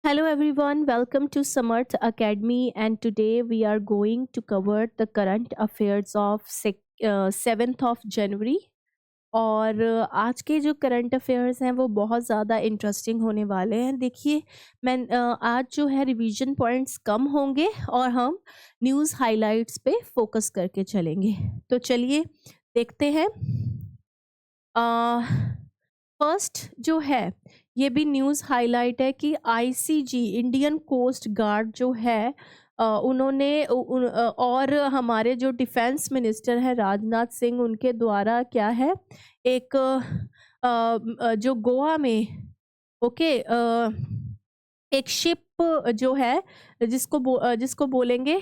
Hello everyone, welcome to Samarth Academy, and today we are going to cover the current affairs of 7th of January। और आज के जो current affairs हैं वो बहुत ज़्यादा इंटरेस्टिंग होने वाले हैं। देखिए, आज जो है रिवीजन पॉइंट्स कम होंगे और हम न्यूज़ हाइलाइट्स पे फोकस करके चलेंगे। तो चलिए देखते हैं। फर्स्ट जो है, ये भी न्यूज़ हाइलाइट है कि आईसीजी इंडियन कोस्ट गार्ड जो है, और हमारे जो डिफेंस मिनिस्टर हैं राजनाथ सिंह, उनके द्वारा क्या है, एक जो गोवा में, ओके, एक शिप जो है, जिसको बोलेंगे,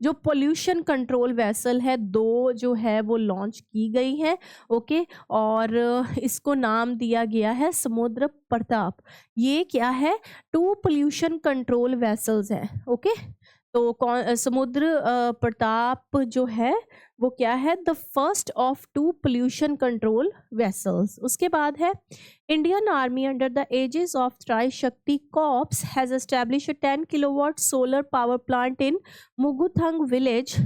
जो पोल्यूशन कंट्रोल वेसल है, दो जो है वो लॉन्च की गई है। ओके, और इसको नाम दिया गया है समुद्र प्रताप। ये क्या है, 2 पोल्यूशन कंट्रोल वेसल्स हैं। ओके, तो समुद्र प्रताप जो है वो क्या है, the first of 2 pollution control vessels. उसके बाद है, Indian army under the aegis of Trishakti corps has establish 10 kilowatt solar power plant in Mugutang village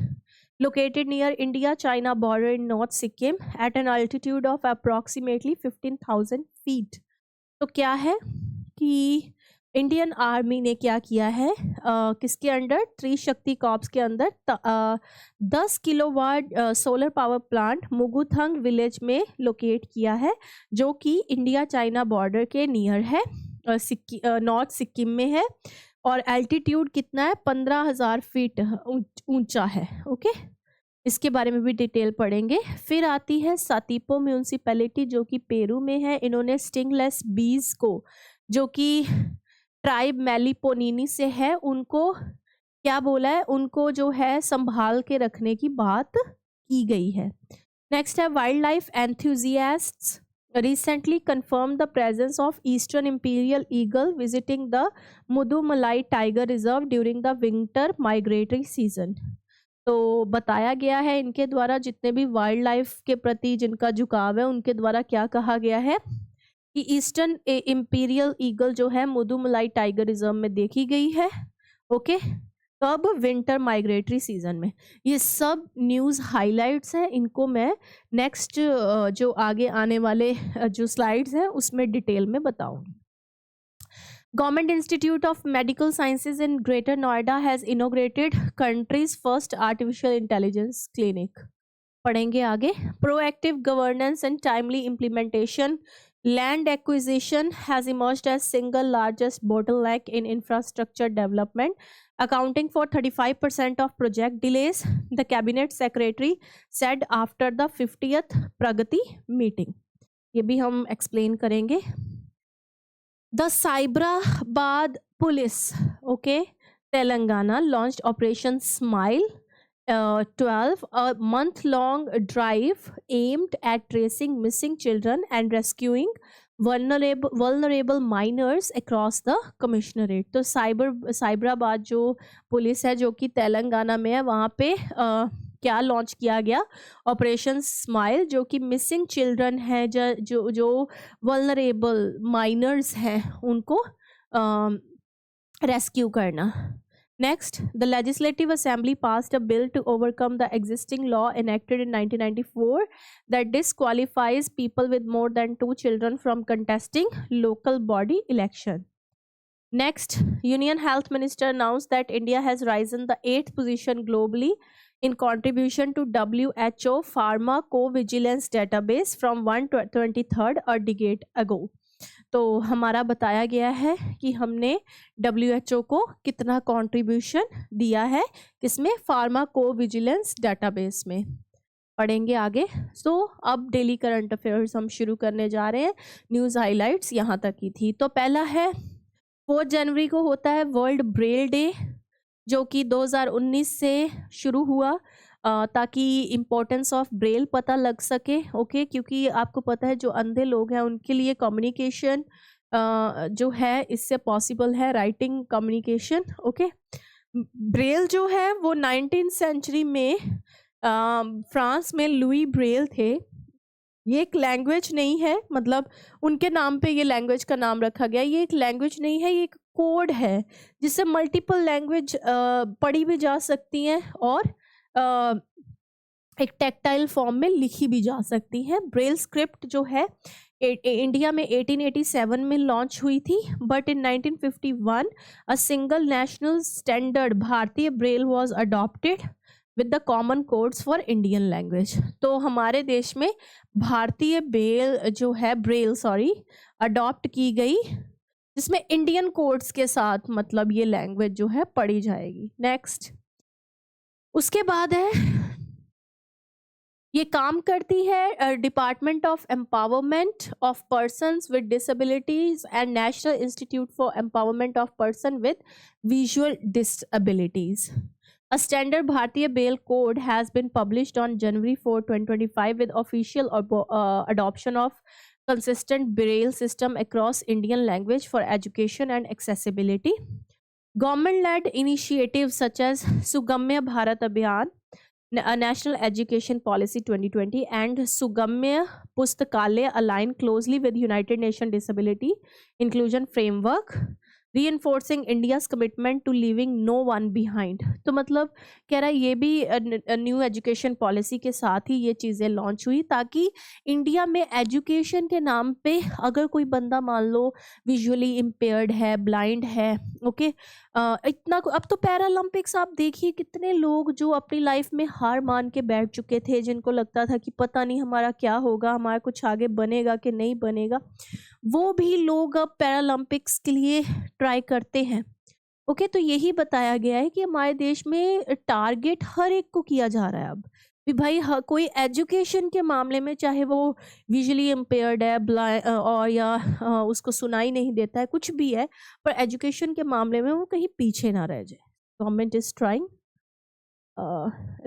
located near India-China border in North Sikkim at an altitude of approximately 15,000 feet। तो क्या है कि Indian army ने क्या किया है, किसके under, त्रिशक्ति corps के अंदर 10 kilowatt solar power plant Mugutang village में लोकेट किया है, जो कि इंडिया चाइना बॉर्डर के नियर है, नॉर्थ सिक्किम में है, और एल्टीट्यूड कितना है, 15,000 फीट ऊंचा है। ओके, इसके बारे में भी डिटेल पढ़ेंगे। फिर आती है सातिपो म्यूनसिपैलिटी, जो कि पेरू में है। इन्होंने स्टिंगलेस बीज को, जो कि ट्राइब मेलिपोनिनी से है, उनको क्या बोला है, उनको जो है संभाल के रखने की बात की गई है। नेक्स्ट है, wild life enthusiasts recently confirmed the presence of eastern imperial eagle visiting the Mudumalai tiger reserve during the winter migratory season। तो बताया गया है इनके द्वारा, जितने भी वाइल्ड लाइफ के प्रति जिनका झुकाव है, उनके द्वारा क्या कहा गया है कि ईस्टर्न इंपीरियल ईगल जो है मुदुमलाई टाइगर रिजर्व में देखी गई है। ओके, कब, विंटर माइग्रेटरी सीजन में। ये सब न्यूज़ हाइलाइट्स हैं, इनको मैं नेक्स्ट जो आगे आने वाले जो स्लाइड्स हैं उसमें डिटेल में बताऊंगी। Government institute of medical sciences in Greater Noida has inaugurated countries first artificial intelligence clinic. पढ़ेंगे आगे। Proactive governance and timely implementation, land acquisition has emerged as single largest bottleneck in infrastructure development, accounting for 35% of project delays, the cabinet secretary said after the 50th Pragati meeting। ये भी हम explain करेंगे। The Cyberabad police, okay, Telangana launched Operation Smile 12, a month-long drive aimed at tracing missing children and rescuing vulnerable minors across the commissionerate. तो साइबराबाद जो police है, जो कि तेलंगाना में है, वहाँ पे क्या लॉन्च किया गया, ऑपरेशन स्माइल, जो कि मिसिंग चिल्ड्रन है, जो वल्नरेबल माइनर्स हैं, उनको रेस्क्यू करना। Next, the Legislative Assembly passed a bill to overcome the existing law enacted in 1994 that disqualifies people with more than 2 children from contesting local body election. Next, Union Health Minister announced that India has risen the 8th position globally in contribution to WHO Pharmacovigilance database from 123rd a decade ago। तो हमारा बताया गया है कि हमने WHO को कितना contribution दिया है, किसमें, फार्माकोविजिलेंस डेटाबेस में। पढ़ेंगे आगे। सो अब डेली करंट अफेयर्स हम शुरू करने जा रहे हैं। न्यूज़ हाइलाइट्स यहाँ तक की थी। तो पहला है, 4 जनवरी को होता है वर्ल्ड ब्रेल डे, जो कि 2019 से शुरू हुआ, ताकि इम्पोर्टेंस ऑफ ब्रेल पता लग सके। ओके, क्योंकि आपको पता है जो अंधे लोग हैं उनके लिए कम्युनिकेशन जो है इससे पॉसिबल है, राइटिंग कम्युनिकेशन। ओके, ब्रेल जो है वो 19th सेंचुरी में फ्रांस में लुई ब्रेल थे। ये एक लैंग्वेज नहीं है, मतलब उनके नाम पे ये लैंग्वेज का नाम रखा गया। ये एक लैंग्वेज नहीं है, ये एक कोड है जिससे मल्टीपल लैंग्वेज पढ़ी भी जा सकती हैं और एक टेक्टाइल फॉर्म में लिखी भी जा सकती है। ब्रेल स्क्रिप्ट जो है इंडिया में 1887 में लॉन्च हुई थी, but in 1951 a single national standard Bharatiya braille was adopted with the common codes for Indian language. तो हमारे देश में भारतीय ब्रेल अडॉप्ट की गई, जिसमें इंडियन कोड्स के साथ मतलब ये लैंग्वेज जो है पढ़ी जाएगी। नेक्स्ट, उसके बाद है ये काम करती है department of empowerment of persons with disabilities and national institute for empowerment of person with visual disabilities. A standard Bharatiya Bail Code has been published on January 4, 2025 with official adoption of consistent Braille system across Indian language for education and accessibility. Government-led initiatives such as Sugamya Bharat Abhiyan, a National Education Policy 2020 and Sugamya Pustakalaya align closely with United Nations Disability Inclusion Framework, reinforcing India's commitment to leaving no one behind। तो मतलब कह रहा है ये भी new education policy के साथ ही ये चीज़ें लॉन्च हुई, ताकि इंडिया में एजुकेशन के नाम पे अगर कोई बंदा मान लो विजुअली इम्पेयर्ड है, ब्लाइंड है, ओके, इतना अब तो पैरालंपिक्स आप देखिए कितने लोग जो अपनी लाइफ में हार मान के बैठ चुके थे, जिनको लगता था कि पता नहीं हमारा क्या होगा, हमारा कुछ आगे बनेगा कि नहीं बनेगा, वो भी लोग अब पैरालंपिक्स के लिए ट्राई करते हैं। ओके, तो यही बताया गया है कि हमारे देश में टारगेट हर एक को किया जा रहा है अब भी भाई, कोई एजुकेशन के मामले में चाहे वो विजुअली इम्पेयर्ड है, ब्लाइंड और या उसको सुनाई नहीं देता है, कुछ भी है, पर एजुकेशन के मामले में वो कहीं पीछे ना रह जाए। Government is trying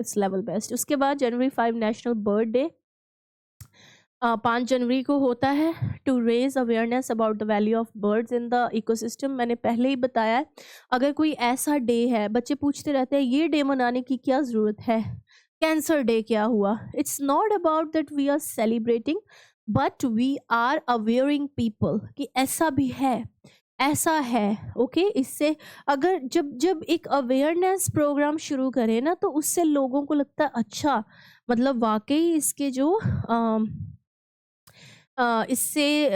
its level best. उसके बाद जनवरी 5 नेशनल बर्ड डे 5 जनवरी को होता है, to raise awareness about the value of birds in the ecosystem. मैंने पहले ही बताया है, अगर कोई ऐसा डे है, बच्चे पूछते रहते हैं ये डे मनाने की क्या ज़रूरत है, कैंसर डे क्या हुआ। It's not about that we are celebrating, but we are awaring people कि ऐसा भी है, ऐसा है। ओके, इससे अगर जब एक अवेयरनेस प्रोग्राम शुरू करें ना, तो उससे लोगों को लगता है अच्छा, मतलब वाकई इसके जो इससे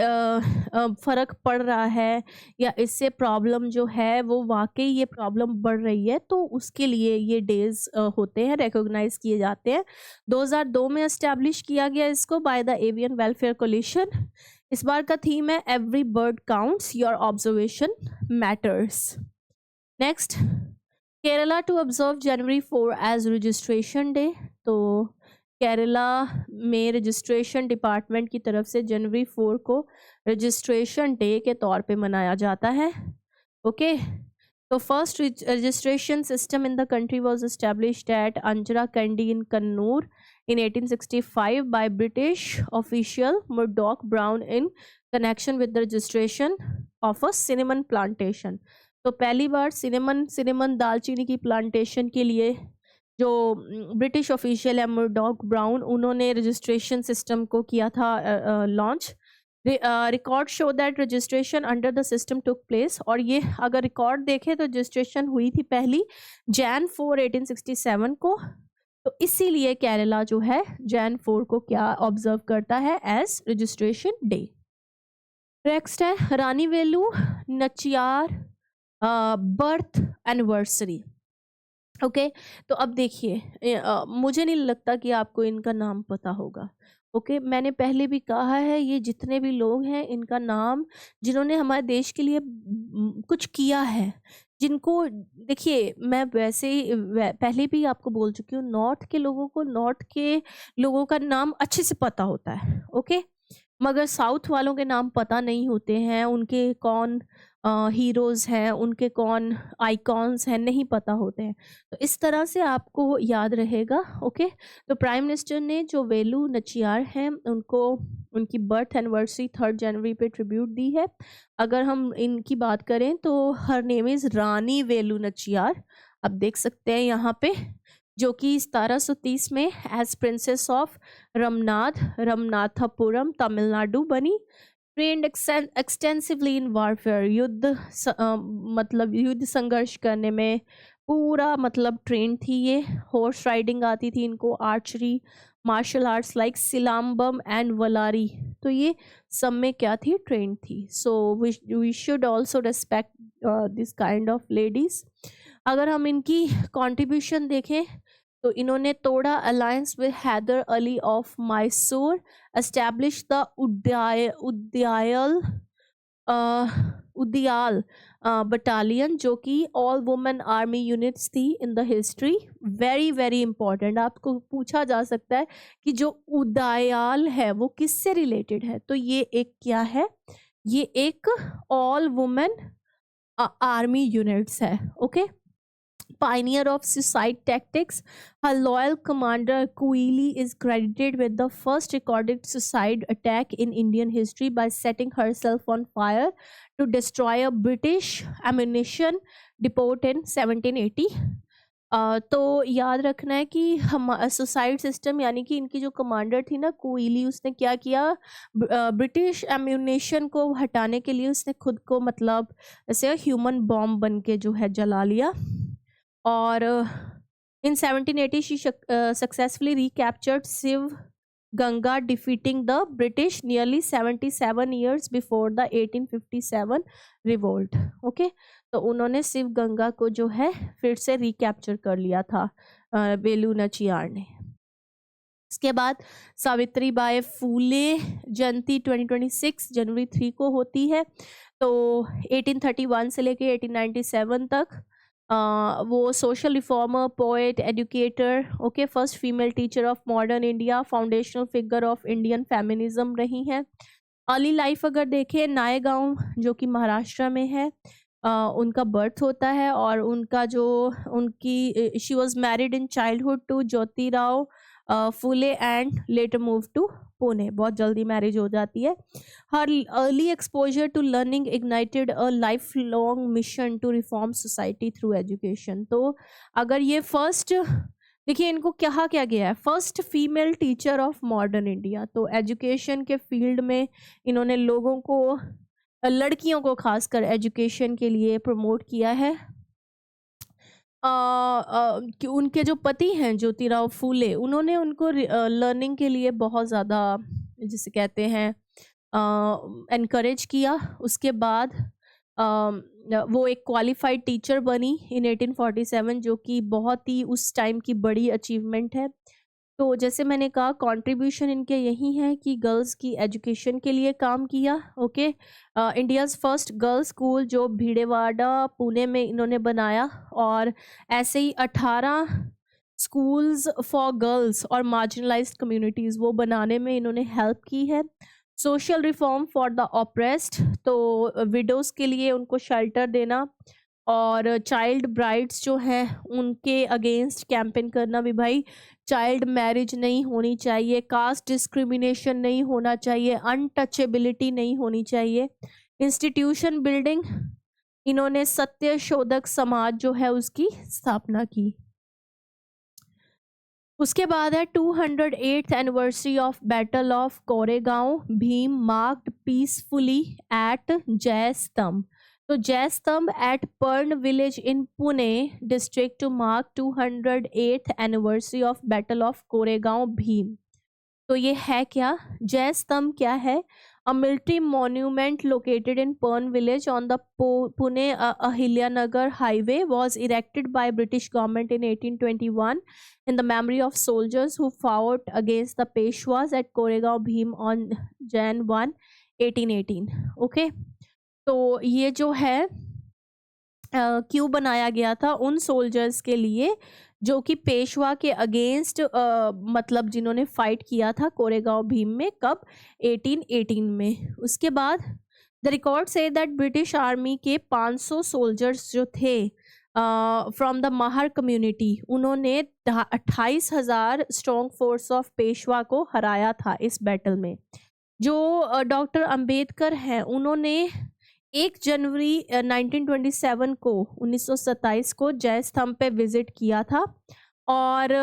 फ़र्क पड़ रहा है, या इससे प्रॉब्लम जो है वो वाकई ये प्रॉब्लम बढ़ रही है, तो उसके लिए ये डेज होते हैं, रिकॉग्नाइज किए जाते हैं। 2002 में एस्टैब्लिश किया गया इसको by the avian welfare coalition. इस बार का थीम है every bird counts, your observation matters. Next, Kerala to observe January 4 as registration day. तो केरला में रजिस्ट्रेशन डिपार्टमेंट की तरफ से जनवरी 4 को रजिस्ट्रेशन डे के तौर पे मनाया जाता है। ओके, तो first registration system in the country was established at Anjarakandy in Kannur in 1865 by British official Murdoch Brown in connection with the registration of a cinnamon plantation। तो पहली बार सिनेमन दालचीनी की प्लांटेशन के लिए जो ब्रिटिश ऑफिशियल है मुर्डॉक brown, उन्होंने registration system को किया था launch. Record show that registration under the system took place, और ये अगर रिकॉर्ड देखें तो रजिस्ट्रेशन हुई थी पहली Jan 4, 1867 को। तो इसीलिए केरला जो है Jan 4 को क्या ऑब्जर्व करता है एज रजिस्ट्रेशन डे। नेक्स्ट है Rani Velu Nachiyar birth anniversary. Okay, तो अब देखिए मुझे नहीं लगता कि आपको इनका नाम पता होगा। ओके, मैंने पहले भी कहा है, ये जितने भी लोग हैं इनका नाम, जिन्होंने हमारे देश के लिए कुछ किया है, जिनको देखिए मैं वैसे ही पहले भी आपको बोल चुकी हूँ, नॉर्थ के लोगों का नाम अच्छे से पता होता है। ओके, मगर साउथ वालों के नाम पता नहीं होते हैं, उनके कौन हीरोज़ हैं, उनके कौन आइकॉन्स हैं, नहीं पता होते हैं। तो इस तरह से आपको याद रहेगा। ओके, तो प्राइम मिनिस्टर ने जो वेलु नचियार हैं उनको उनकी बर्थ एनिवर्सरी 3 जनवरी पे ट्रिब्यूट दी है। अगर हम इनकी बात करें तो हर नेम इज़ रानी वेलु नचियार, आप देख सकते हैं यहाँ पे, जो कि 1730 में एज प्रिंसेस ऑफ रमनाथपुरम तमिलनाडु बनी। ट्रेंड एक्सटेंसिवली इन वारफेयर, मतलब युद्ध संघर्ष करने में पूरा मतलब ट्रेंड थी ये। हॉर्स राइडिंग आती थी इनको, archery, martial arts like Silambam and Valari, तो ये सब में क्या थी, ट्रेंड थी। So we should also respect this kind of ladies. अगर हम इनकी कंट्रीब्यूशन देखें तो इन्होंने तोड़ा alliance with Hyder Ali of Mysore, establish the Udaiyal battalion, जो कि ऑल वुमेन आर्मी यूनिट्स थी in the history. Very very important, आपको पूछा जा सकता है कि जो उदयाल है वो किससे रिलेटेड है, तो ये एक क्या है, ये एक ऑल वुमेन आर्मी यूनिट्स है। Okay, pioneer of suicide tactics, her loyal commander Kuili is credited with the first recorded suicide attack in Indian history by setting herself on fire to destroy a British ammunition depot in 1780। तो याद रखना है कि हम suicide system, यानी कि इनकी जो कमांडर थी ना कुइली, उसने क्या किया, ब्रिटिश एम्यूनेशन को हटाने के लिए उसने खुद को मतलब ऐसे ह्यूमन बॉम्ब बन के जो है जला लिया। और in 1780 she successfully recaptured Sivaganga, defeating the British nearly 77 years before the 1857 revolt. Okay, तो उन्होंने शिव गंगा को जो है फिर से रिकैप्चर कर लिया था वेलू नाचियार ने। इसके बाद सावित्री बाई फूले जयंती 2026 जनवरी 3 को होती है। तो 1831 से लेके 1897 तक वो social reformer, poet, educator, okay, first female teacher of modern India, foundational figure of Indian feminism रही हैं। अर्ली लाइफ अगर देखें, नायगांव जो कि महाराष्ट्र में है, उनका बर्थ होता है, और उनका जो उनकी she was married in childhood to Jyotirao Phule and later move to Pune, बहुत जल्दी मैरिज हो जाती है। Her early exposure to learning ignited a life long mission to reform society through education. तो अगर ये फर्स्ट, देखिए इनको कहा क्या गया है, first female teacher of modern India, तो एजुकेशन के फील्ड में इन्होंने लोगों को, लड़कियों को खासकर एजुकेशन के लिए प्रमोट किया है। कि उनके जो पति हैं ज्योतिराव फूले, उन्होंने उनको लर्निंग के लिए बहुत ज़्यादा, जिसे कहते हैं, एनकरेज किया। उसके बाद वो एक क्वालिफाइड टीचर बनी इन 1847, जो कि बहुत ही उस टाइम की बड़ी अचीवमेंट है। तो जैसे मैंने कहा, कंट्रीब्यूशन इनके यही है कि गर्ल्स की एजुकेशन के लिए काम किया। Okay, India's first girls school जो भीड़ेवाड़ा पुणे में इन्होंने बनाया, और ऐसे ही 18 स्कूल्स फॉर गर्ल्स और मार्जिनलाइज्ड कम्युनिटीज़ वो बनाने में इन्होंने हेल्प की है। Social reform for the oppressed, तो विडोज़ के लिए उनको शेल्टर देना, और चाइल्ड ब्राइड्स जो हैं उनके अगेंस्ट कैंपेन करना भी, भाई चाइल्ड मैरिज नहीं होनी चाहिए, कास्ट डिस्क्रिमिनेशन नहीं होना चाहिए, अनटचेबिलिटी नहीं होनी चाहिए। इंस्टीट्यूशन बिल्डिंग, इन्होंने सत्य शोधक समाज जो है उसकी स्थापना की। उसके बाद है 208th anniversary of battle of Koregaon Bhima, marked peacefully at Jay Stambh. तो Jay Stambh at Perne village in Pune district to mark 208th anniversary of battle of Koregaon Bhima. तो ये है क्या, जय स्तंभ क्या है, a military monument located in Perne village on the Pune Ahilyanagar highway was erected by British government in 1821 in the memory of soldiers who fought against the Peshwas at Koregaon Bhim on Jan 1, 1818। Okay, तो ये जो है क्यों बनाया गया था, उन soldiers के लिए जो कि पेशवा के अगेंस्ट मतलब जिन्होंने फाइट किया था कोरेगांव भीम में, कब, 1818 में। उसके बाद the record say that British army के 500 सोल्जर्स जो थे फ्रॉम द महार कम्युनिटी, उन्होंने 28,000 स्ट्रॉन्ग फोर्स ऑफ पेशवा को हराया था इस बैटल में। जो डॉक्टर अंबेडकर हैं, उन्होंने 1 जनवरी 1927 को 1927 को जय स्तंभ पे विजिट किया था, और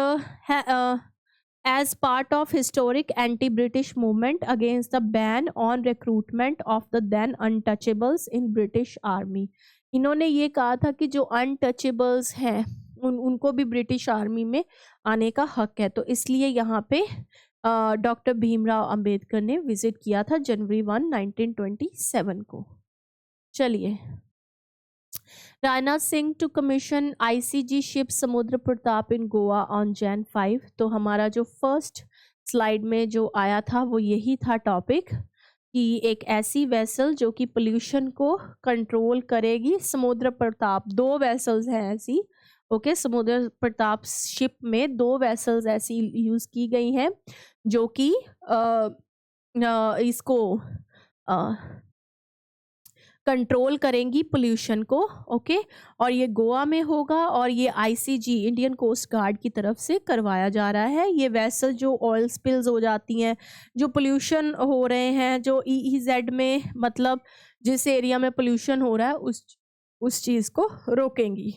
as part of historic anti-British movement against the ban on recruitment of the then untouchables in British Army. इन्होंने ये कहा था कि जो अनटचेबल्स हैं उनको भी ब्रिटिश आर्मी में आने का हक है, तो इसलिए यहाँ पे डॉक्टर भीमराव अंबेडकर ने विजिट किया था जनवरी 1, 1927 को। चलिए, Rajnath Singh to commission ICG ship Samudra Pratap in Goa on Jan 5। तो हमारा जो फर्स्ट स्लाइड में जो आया था वो यही था टॉपिक कि एक ऐसी वेसल जो कि पोल्यूशन को कंट्रोल करेगी। समुद्र प्रताप 2 वेसल्स हैं ऐसी, ओके। समुद्र प्रताप शिप में 2 वेसल्स ऐसी यूज की गई हैं जो कि इसको कंट्रोल करेंगी पोल्यूशन को, ओके। और ये गोवा में होगा और ये आईसीजी इंडियन कोस्ट गार्ड की तरफ से करवाया जा रहा है। ये वेसल जो ऑयल स्पिल्स हो जाती हैं, जो पोल्यूशन हो रहे हैं, जो EEZ में मतलब जिस एरिया में पोल्यूशन हो रहा है उस चीज़ को रोकेंगी।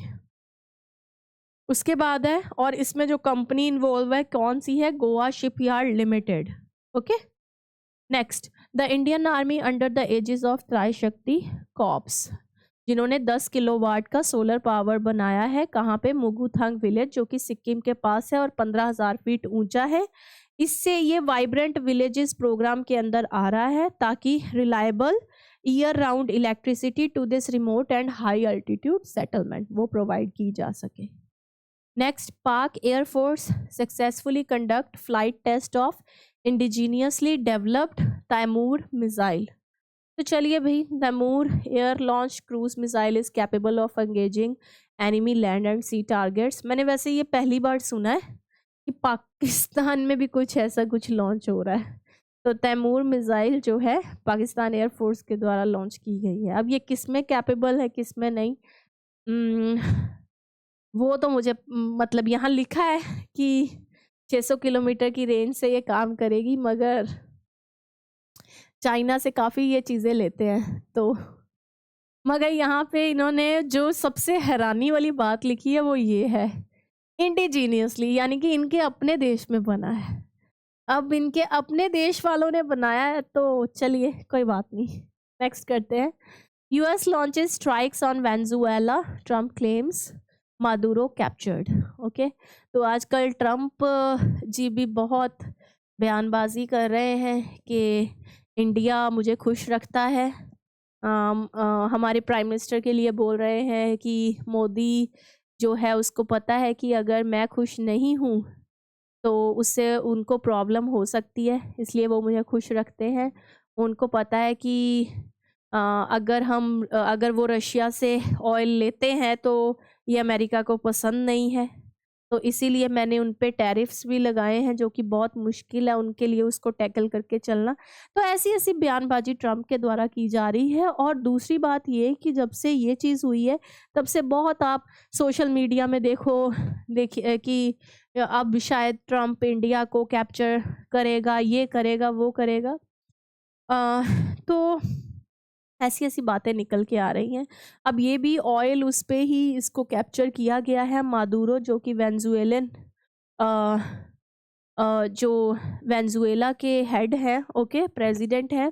उसके बाद है, और इसमें जो कंपनी इन्वॉल्व है कौन सी है, Goa shipyard limited, okay. Next, the Indian army under the aegis of Trishakti corps, जिन्होंने 10 किलोवाट का सोलर पावर बनाया है। कहाँ पे, मुगुथांग विलेज जो कि सिक्किम के पास है और 15,000 फीट ऊंचा है। इससे ये वाइब्रेंट विलेजेस प्रोग्राम के अंदर आ रहा है ताकि reliable year round electricity to this remote and high altitude settlement वो प्रोवाइड की जा सके। Next, Pak air force successfully conduct flight test of indigenously developed Taimur missile. तो चलिए भाई, Taimur air launch cruise missile is capable of engaging enemy land and sea targets. मैंने वैसे ये पहली बार सुना है कि पाकिस्तान में भी कुछ ऐसा कुछ लॉन्च हो रहा है। तो तैमूर मिसाइल जो है पाकिस्तान एयरफोर्स के द्वारा लॉन्च की गई है। अब ये किस में कैपेबल है किस में नहीं, वो तो मुझे मतलब यहाँ लिखा है कि 600 किलोमीटर की रेंज से ये काम करेगी, मगर चाइना से काफ़ी ये चीज़ें लेते हैं। तो मगर यहाँ पे इन्होंने जो सबसे हैरानी वाली बात लिखी है वो ये है, इंडिजीनियसली, यानी कि इनके अपने देश में बना है। अब इनके अपने देश वालों ने बनाया है तो चलिए कोई बात नहीं, नेक्स्ट करते हैं। US launches strikes on Venezuela, Trump claims Maduro captured, okay. तो आजकल ट्रम्प जी भी बहुत बयानबाजी कर रहे हैं कि इंडिया मुझे खुश रखता है। हमारे प्राइम मिनिस्टर के लिए बोल रहे हैं कि मोदी जो है उसको पता है कि अगर मैं खुश नहीं हूँ तो उससे उनको प्रॉब्लम हो सकती है, इसलिए वो मुझे खुश रखते हैं। उनको पता है कि अगर वो रशिया से ऑयल लेते हैं तो ये अमेरिका को पसंद नहीं है, तो इसीलिए मैंने उन पे टैरिफ्स भी लगाए हैं जो कि बहुत मुश्किल है उनके लिए उसको टैकल करके चलना। तो ऐसी ऐसी बयानबाजी ट्रम्प के द्वारा की जा रही है। और दूसरी बात ये कि जब से ये चीज़ हुई है तब से बहुत आप सोशल मीडिया में देखिए कि अब शायद ट्रम्प इंडिया को कैप्चर करेगा, ये करेगा, वो करेगा। तो ऐसी ऐसी बातें निकल के आ रही हैं। अब ये भी ऑयल उस पे ही इसको कैप्चर किया गया है। मादुरो जो कि वेनेजुएलन जो वेनेजुएला के हेड है, ओके, प्रेसिडेंट है।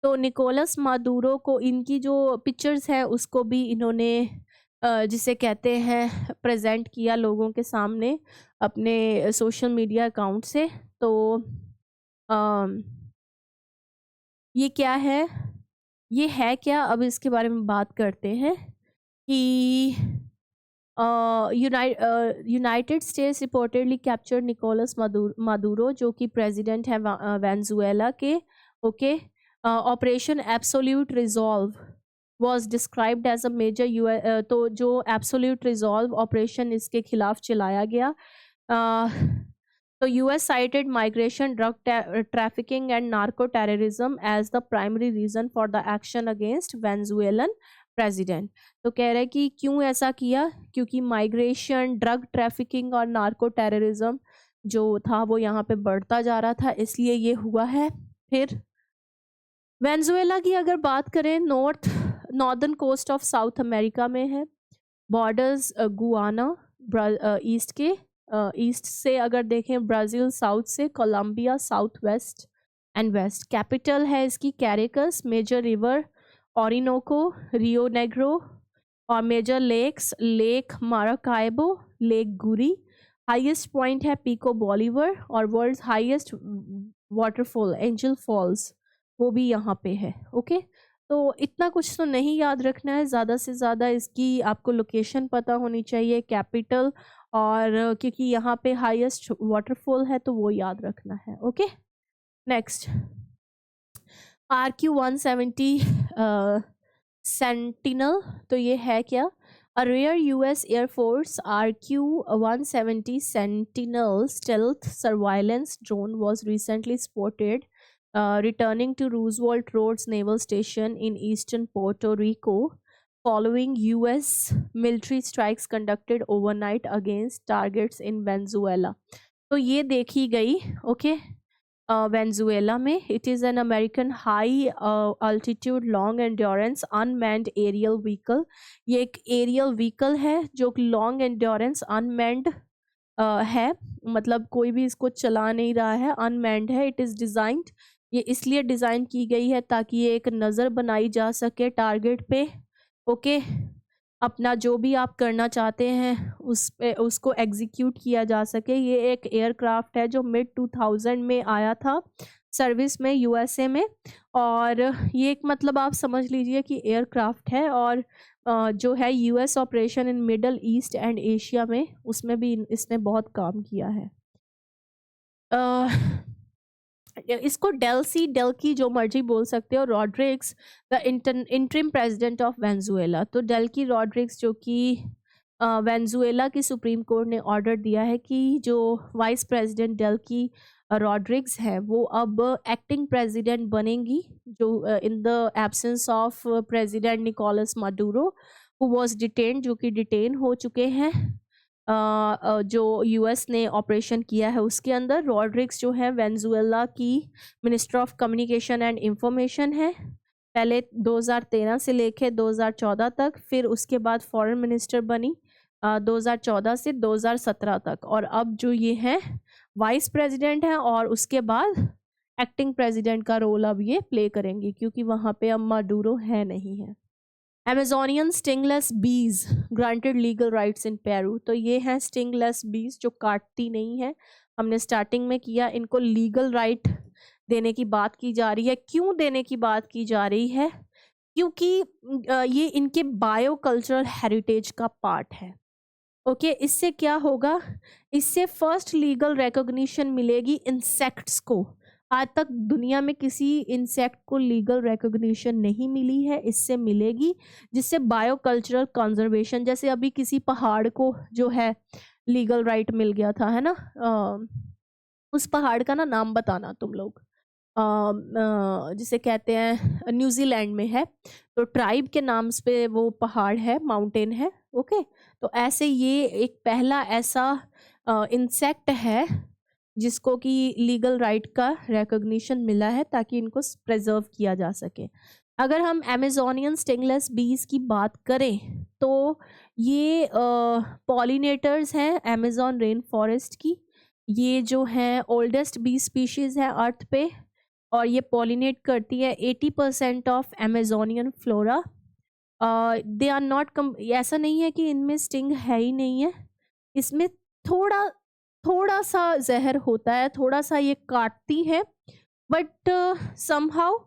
तो निकोलस मादुरो को इनकी जो पिक्चर्स हैं उसको भी इन्होंने जिसे कहते हैं प्रेजेंट किया लोगों के सामने अपने सोशल मीडिया अकाउंट से। तो ये क्या है, ये है क्या, अब इसके बारे में बात करते हैं कि United states reportedly capture Nicolas Maduro जो कि प्रेसिडेंट है वेनेजुएला के, okay. Operation absolute resolve was described as a major तो जो एब्सोल्यूट रिजॉल्व ऑपरेशन इसके खिलाफ चलाया गया। तो US cited migration, drug trafficking and narco terrorism as the primary reason for the action against Venezuelan president। तो कह रहे कि क्यों ऐसा किया, क्योंकि माइग्रेशन, ड्रग ट्रैफिकिंग और नार्को टेररिज्म जो था वो यहाँ पे बढ़ता जा रहा था, इसलिए ये हुआ है। फिर वेनेजुएला की अगर बात करें, northern coast of South America में है, बॉर्डर्स गुआना ईस्ट के ईस्ट से अगर देखें ब्राज़ील, साउथ से Colombia, south west and west. Capital है इसकी Caracas. Major river Orinoco, Rio Negro. और major lakes, lake Maracaibo, lake Guri. Highest point है पिको बॉलीवर। और world's highest waterfall Angel Falls वो भी यहाँ पे है। ओके, तो इतना कुछ तो नहीं याद रखना है, ज़्यादा से ज़्यादा इसकी आपको लोकेशन पता होनी चाहिए, कैपिटल, और क्योंकि यहाँ पे हाईएस्ट वाटरफॉल है तो वो याद रखना है। Okay, next RQ-170 sentinel. तो ये है क्या? A rare US Air Force RQ-170 Sentinel stealth surveillance drone was recently spotted returning to Roosevelt Roads Naval Station in eastern Puerto Rico following US military strikes conducted overnight against targets in Venezuela. तो ये देखी गई, okay, Venezuela में। It is an American high altitude long endurance unmanned aerial vehicle. ये एक aerial vehicle है जो long endurance unmanned है, मतलब कोई भी इसको चला नहीं रहा है, अनमैन्ड है। इट इज़ डिज़ाइंड, ये इसलिए डिज़ाइन की गई है ताकि ये एक नज़र बनाई जा सके टारगेट पे। ओके, अपना जो भी आप करना चाहते हैं उस पे उसको एग्जीक्यूट किया जा सके। ये एक एयरक्राफ्ट है जो मिड 2000 में आया था सर्विस में यूएसए में। और ये एक, मतलब आप समझ लीजिए कि एयरक्राफ्ट है, और जो है US operation in middle east and Asia में, उसमें भी इसने बहुत काम किया है। इसको डेल्की जो मर्जी बोल सकते हो। Rodrigues the interim president of Venezuela. तो डेल्की रॉड्रिग्स जो कि वेनेजुएला की सुप्रीम कोर्ट ने ऑर्डर दिया है कि जो वाइस प्रेसिडेंट डेल्की रॉड्रिग्स है वो अब एक्टिंग प्रेसिडेंट बनेंगी, जो in the absence of president Nicolas Maduro who was detain, जो कि डिटेन हो चुके हैं जो यूएस ने ऑपरेशन किया है उसके अंदर। रॉड्रिग्स जो है वेनेजुएला की minister of communication and information है, पहले 2013 से लेके 2014 तक, फिर उसके बाद फॉरेन मिनिस्टर बनी 2014 से 2017 तक, और अब जो ये है वाइस प्रेसिडेंट है, और उसके बाद एक्टिंग प्रेसिडेंट का रोल अब ये प्ले करेंगी क्योंकि वहाँ पे अब माडुरो है नहीं है। Amazonian stingless bees granted legal rights in Peru। तो ये हैं stingless bees जो काटती नहीं है, हमने स्टार्टिंग में किया। इनको लीगल राइट देने की बात की जा रही है। क्यों देने की बात की जा रही है? क्योंकि ये इनके बायो कल्चरल हेरिटेज का पार्ट है। ओके, इससे क्या होगा? इससे फर्स्ट लीगल रिकॉग्निशन मिलेगी इंसेक्ट्स को। आज तक दुनिया में किसी इंसेक्ट को लीगल रिकॉग्निशन नहीं मिली है, इससे मिलेगी, जिससे बायो कल्चरल कंजर्वेशन, जैसे अभी किसी पहाड़ को जो है लीगल राइट मिल गया था, है ना, उस पहाड़ का ना नाम बताना तुम लोग, जिसे कहते हैं न्यूजीलैंड में है, तो ट्राइब के नाम पे वो पहाड़ है, माउंटेन है। ओके, तो ऐसे ये एक पहला ऐसा इंसेक्ट है जिसको कि लीगल राइट का रिकॉग्निशन मिला है ताकि इनको प्रिजर्व किया जा सके। अगर हम अमेजोनियन स्टिंगलेस बीज की बात करें तो ये पॉलिनेटर्स हैं अमेजोन रेन फॉरेस्ट की। ये जो है ओल्डेस्ट बी स्पीशीज़ है अर्थ पे, और ये पॉलिनेट करती है 80% of Amazonian flora. They are not ऐसा नहीं है कि इनमें स्टिंग है ही नहीं है, इसमें थोड़ा सा जहर होता है, थोड़ा सा ये काटती है, बट समहाउ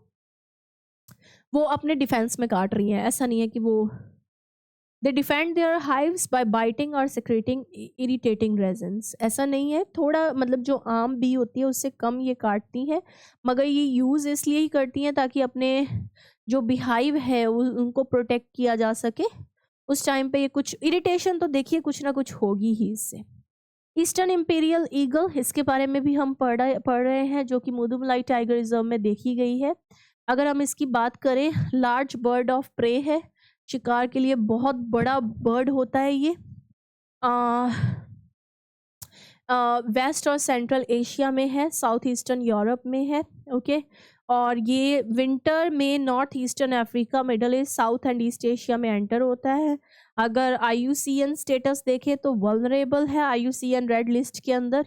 वो अपने डिफेंस में काट रही हैं। ऐसा नहीं है कि वो they defend their hives by biting और सिक्रेटिंग इरिटेटिंग रेजन्स। ऐसा नहीं है, थोड़ा मतलब जो आम बी होती है उससे कम ये काटती हैं, मगर ये यूज़ इसलिए ही करती हैं ताकि अपने जो बिहाइव है उनको प्रोटेक्ट किया जा सके। उस टाइम पे ये कुछ इरिटेशन तो देखिए कुछ ना कुछ होगी ही इससे। ईस्टर्न इंपीरियल ईगल, इसके बारे में भी हम पढ़ रहे हैं, जो कि मुदुमलाई टाइगर रिजर्व में देखी गई है। अगर हम इसकी बात करें, लार्ज बर्ड ऑफ प्रे है, शिकार के लिए बहुत बड़ा बर्ड होता है ये। वेस्ट और सेंट्रल एशिया में है, साउथ ईस्टर्न यूरोप में है, ओके। और ये विंटर में north eastern Africa, middle east, south and east Asia में एंटर होता है। अगर IUCN स्टेटस देखें तो वल्नरेबल है IUCN रेड लिस्ट के अंदर।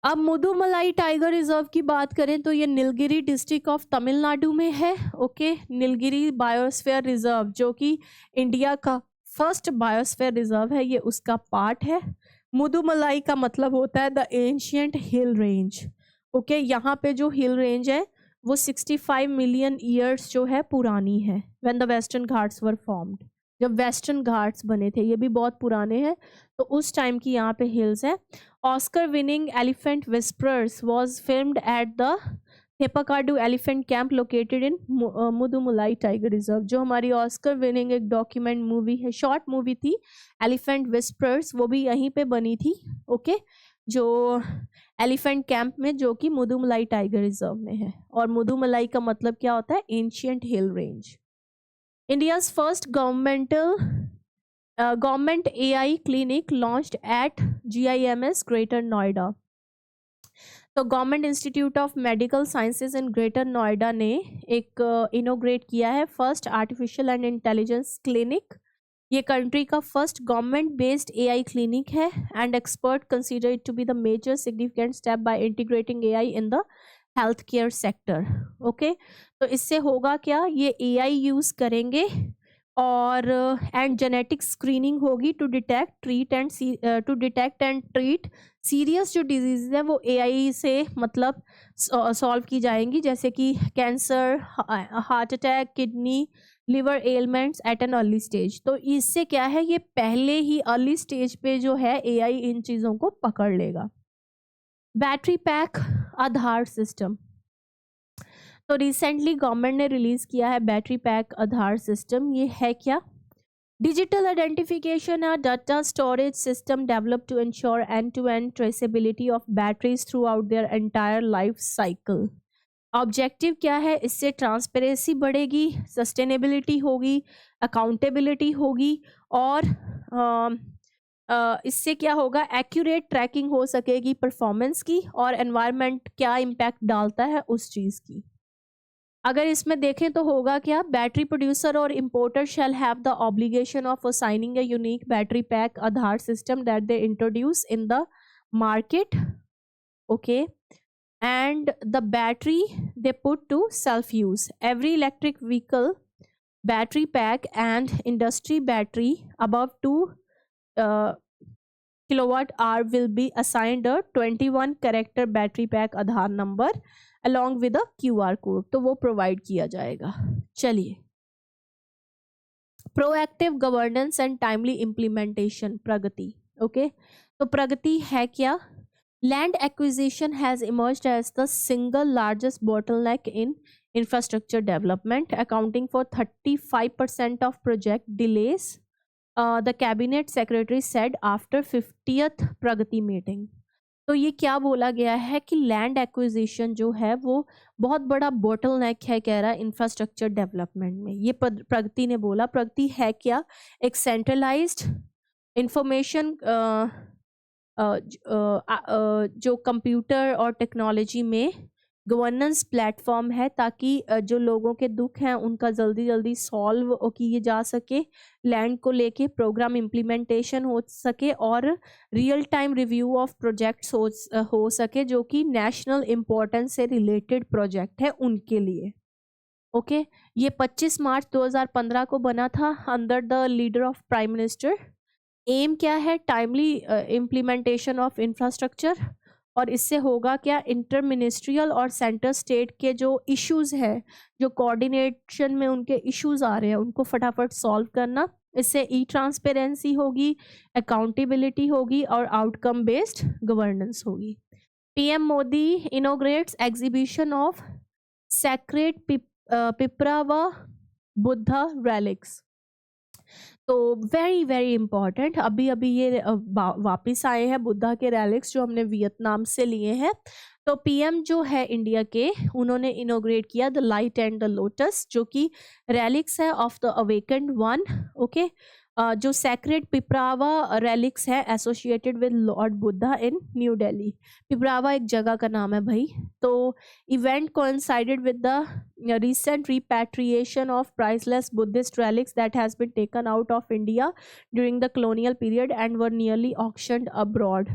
अब मुदुमलाई टाइगर रिजर्व की बात करें तो ये नीलगिरी डिस्ट्रिक्ट ऑफ तमिलनाडु में है, ओके। नीलगिरी बायोस्फीयर रिजर्व जो कि इंडिया का फर्स्ट बायोस्फीयर रिजर्व है, ये उसका पार्ट है। मुदुमलाई का मतलब होता है the ancient hill range, okay. यहाँ पे जो हिल रेंज है वो 65 मिलियन ईयर्स जो है पुरानी है, when the western Ghats were formed, जब वेस्टर्न घाट्स बने थे, ये भी बहुत पुराने हैं, तो उस टाइम की यहाँ पे हिल्स है। Oscar winning elephant whisperers was filmed at the Theppakadu elephant camp located in Mudumalai tiger reserve. जो हमारी ऑस्कर विनिंग एक डॉक्यूमेंट मूवी है, शॉर्ट मूवी थी एलिफेंट विस्परर्स, वो भी यहीं पे बनी थी, ओके। जो एलिफेंट कैंप में, जो कि मुदुमलाई टाइगर रिजर्व में है। और मुदुमलाई का मतलब क्या होता है? Ancient hill range. India's first government AI clinic launched at GIMS Greater Noida. तो government institute of medical sciences in Greater Noida ने एक इनोग्रेट किया है first artificial and intelligence clinic. ये कंट्री का first government based AI clinic है and expert consider it to be the major significant step by integrating AI in the health care sector, okay. तो इससे होगा क्या, ये AI यूज़ करेंगे और एंड जेनेटिक स्क्रीनिंग होगी to detect and treat serious जो डिजीज है वो AI से मतलब सॉल्व की जाएंगी, जैसे कि cancer, heart attack, kidney, liver ailments at an early stage. तो इससे क्या है, ये पहले ही अर्ली स्टेज पे जो है AI इन चीज़ों को पकड़ लेगा। बैटरी पैक आधार सिस्टम, तो रिसेंटली गवर्नमेंट ने रिलीज किया है बैटरी पैक आधार सिस्टम। ये है क्या? डिजिटल आइडेंटिफिकेशन और data storage system develop to ensure end to end traceability of batteries throughout their entire life cycle. Objective क्या है? इससे ट्रांसपेरेंसी बढ़ेगी, सस्टेनेबिलिटी होगी, अकाउंटेबिलिटी होगी और इससे क्या होगा, एक्यूरेट ट्रैकिंग हो सकेगी परफॉर्मेंस की और एनवायरनमेंट क्या इम्पैक्ट डालता है उस चीज़ की। अगर इसमें देखें तो होगा क्या, बैटरी प्रोड्यूसर और importer shall have the obligation of assigning a unique battery pack Aadhaar system that they introduce in the market, okay, and the battery they put to self use. Every electric vehicle battery pack and industry battery above 2 kilowatt hour will be assigned a 21 character battery pack Aadhaar number along with a QR code, तो वो provide किया जाएगा। चलिए, proactive governance and timely implementation, Pragati, okay. तो प्रगति है क्या? Land acquisition has emerged as the single largest bottleneck in infrastructure development, accounting for 35% of project delays, the cabinet secretary said after 50th Pragati meeting। तो ये क्या बोला गया है कि लैंड एक्विजिशन जो है वो बहुत बड़ा बोटलनेक है, कह रहा है इंफ्रास्ट्रक्चर डेवलपमेंट में। ये प्रगति ने बोला। प्रगति है क्या? एक सेंट्रलाइज्ड इंफॉर्मेशन जो कंप्यूटर और टेक्नोलॉजी में गवर्नेंस प्लेटफॉर्म है, ताकि जो लोगों के दुख हैं उनका जल्दी जल्दी सॉल्व किए जा सके, लैंड को लेके प्रोग्राम इम्प्लीमेंटेशन हो सके और real time review of projects हो सके जो कि नेशनल इम्पोर्टेंस से रिलेटेड प्रोजेक्ट है उनके लिए, ओके। ये 25 मार्च 2015 को बना था under the leader of prime minister. Aim क्या है? Timely implementation of infrastructure. और इससे होगा क्या, इंटर मिनिस्ट्रियल और सेंटर स्टेट के जो इश्यूज है, जो कोऑर्डिनेशन में उनके इश्यूज आ रहे हैं, उनको फटाफट सॉल्व करना। इससे ई ट्रांसपेरेंसी होगी, अकाउंटेबिलिटी होगी और आउटकम बेस्ड गवर्नेंस होगी। PM Modi इनोग्रेट्स exhibition of sacred Pipra व बुद्धा रेलिक्स। तो वेरी वेरी इंपॉर्टेंट, अभी अभी ये वापस आए हैं बुद्धा के रेलिक्स जो हमने वियतनाम से लिए हैं। तो पीएम जो है इंडिया के, उन्होंने इनोग्रेट किया the light and the lotus, जो कि रेलिक्स है of the awakened one, okay. जो सैक्रेड पिपरावा रेलिक्स है associated with Lord Buddha in new Delhi. Piprahwa एक जगह का नाम है भाई। तो event coincided with the recent repatriation of priceless Buddhist relics that has been taken out of India during the colonial period and were nearly auctioned abroad।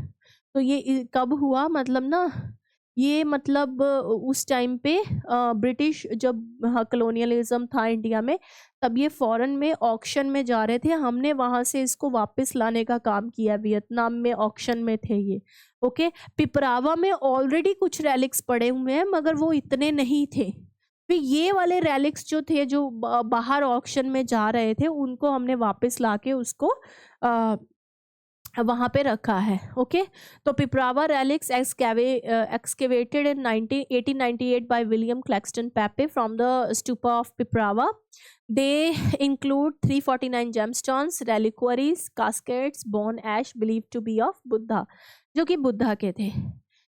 तो ये कब हुआ, मतलब ना, ये मतलब उस टाइम पे ब्रिटिश जब कलोनियलिज्म था इंडिया में, तब ये फॉरेन में ऑक्शन में जा रहे थे। हमने वहाँ से इसको वापस लाने का काम किया, वियतनाम में ऑक्शन में थे ये। ओके, पिपरावा में ऑलरेडी कुछ रेलिक्स पड़े हुए हैं मगर वो इतने नहीं थे। फिर ये वाले रेलिक्स जो थे, जो बाहर ऑक्शन में जा रहे थे, उनको हमने वापस लाके उसको वहाँ पे रखा है। ओके, तो Piprahwa relics excavated in 1898 by William Claxton Pape from the stupa of Piprava. They include 349 gemstones, reliquaries, caskets, bone ash believed to be of Buddha, जो कि बुद्धा के थे।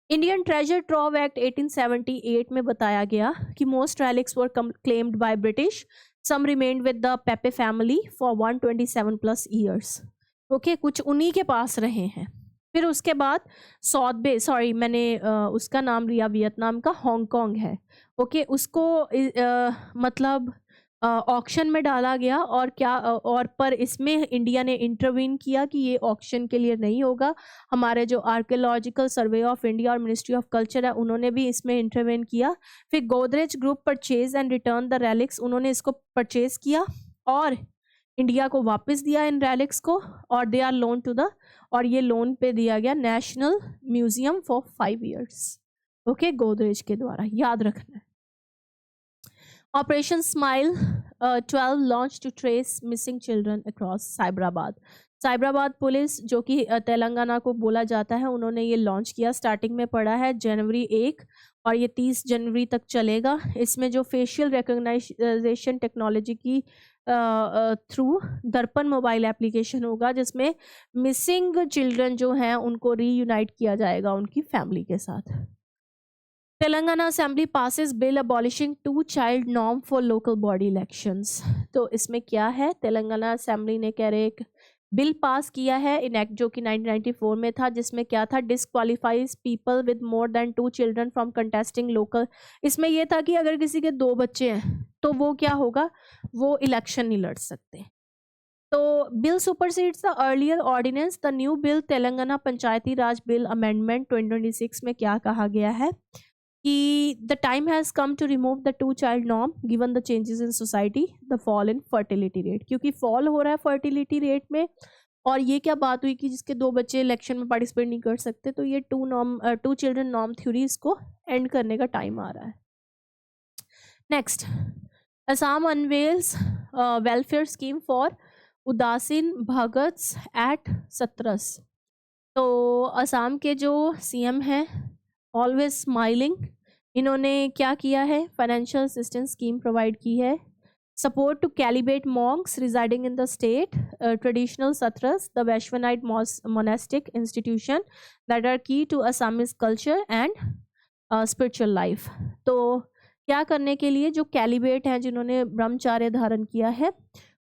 इंडियन ट्रेजर ट्रॉव एक्ट 1878 में बताया गया कि most relics were claimed by British. Some remained with the Pape family for 127+ years. Okay, कुछ उन्हीं के पास रहे हैं। फिर उसके बाद साउथ बे, सॉरी मैंने उसका नाम लिया वियतनाम का, हांगकांग है। ओके, उसको मतलब ऑक्शन में डाला गया और और पर इसमें इंडिया ने इंटरवीन किया कि ये ऑक्शन के लिए नहीं होगा। हमारे जो आर्कियोलॉजिकल सर्वे ऑफ इंडिया और मिनिस्ट्री ऑफ कल्चर है, उन्होंने भी इसमें इंटरवीन किया। फिर Godrej group purchase and return the relics, उन्होंने इसको परचेज किया और इंडिया को वापस दिया इन रेलिक्स को, और they are loan to the, और ये लोन पे दिया गया national museum for 5 years। Okay, Godrej के द्वारा, याद रखना है। Operation smile 12 launch to trace missing children across Cyberabad. Cyberabad police, जो कि तेलंगाना को बोला जाता है, उन्होंने ये लॉन्च किया। स्टार्टिंग में पड़ा है जनवरी 1 और ये 30 जनवरी तक चलेगा। इसमें जो फेशियल रिकग्नाइजेशन टेक्नोलॉजी की थ्रू दर्पण मोबाइल एप्लीकेशन होगा, जिसमें मिसिंग चिल्ड्रन जो हैं उनको रीयूनाइट किया जाएगा उनकी फैमिली के साथ। Telangana assembly passes bill abolishing 2 child norm for local body elections. तो इसमें क्या है, तेलंगाना असेंबली ने कह रहे एक बिल पास किया है, इनएक्ट, जो कि 1994 में था, जिसमें क्या था, disqualifies people with more than 2 children from contesting local. इसमें यह था कि अगर किसी के 2 बच्चे हैं तो वो क्या होगा, वो इलेक्शन नहीं लड़ सकते। तो bill supersedes the earlier ordinance. The new bill Telangana Panchayati Raj bill amendment 2026 में क्या कहा गया है कि the time has come to remove the 2 child norm given the changes in society, the fall in fertility rate, क्योंकि फॉल हो रहा है फर्टिलिटी रेट में। और ये क्या बात हुई कि जिसके 2 बच्चे इलेक्शन में पार्टिसिपेट नहीं कर सकते, तो ये 2 children नॉर्म थ्योरी, इसको एंड करने का टाइम आ रहा है। Next, Assam unveils welfare scheme for उदासीन भगत्स एट सत्रस। तो असम के जो सीएम हैं, ऑलवेज स्माइलिंग, इन्होंने क्या किया है, फाइनेंशियल असिस्टेंस स्कीम प्रोवाइड की है। Support to celibate monks residing in the state, traditional sattras, the Vaishnavite monastic institution that are key to Assamese culture and spiritual life. तो क्या करने के लिए, जो कैलिबेट हैं, जिन्होंने ब्रह्मचार्य धारण किया है,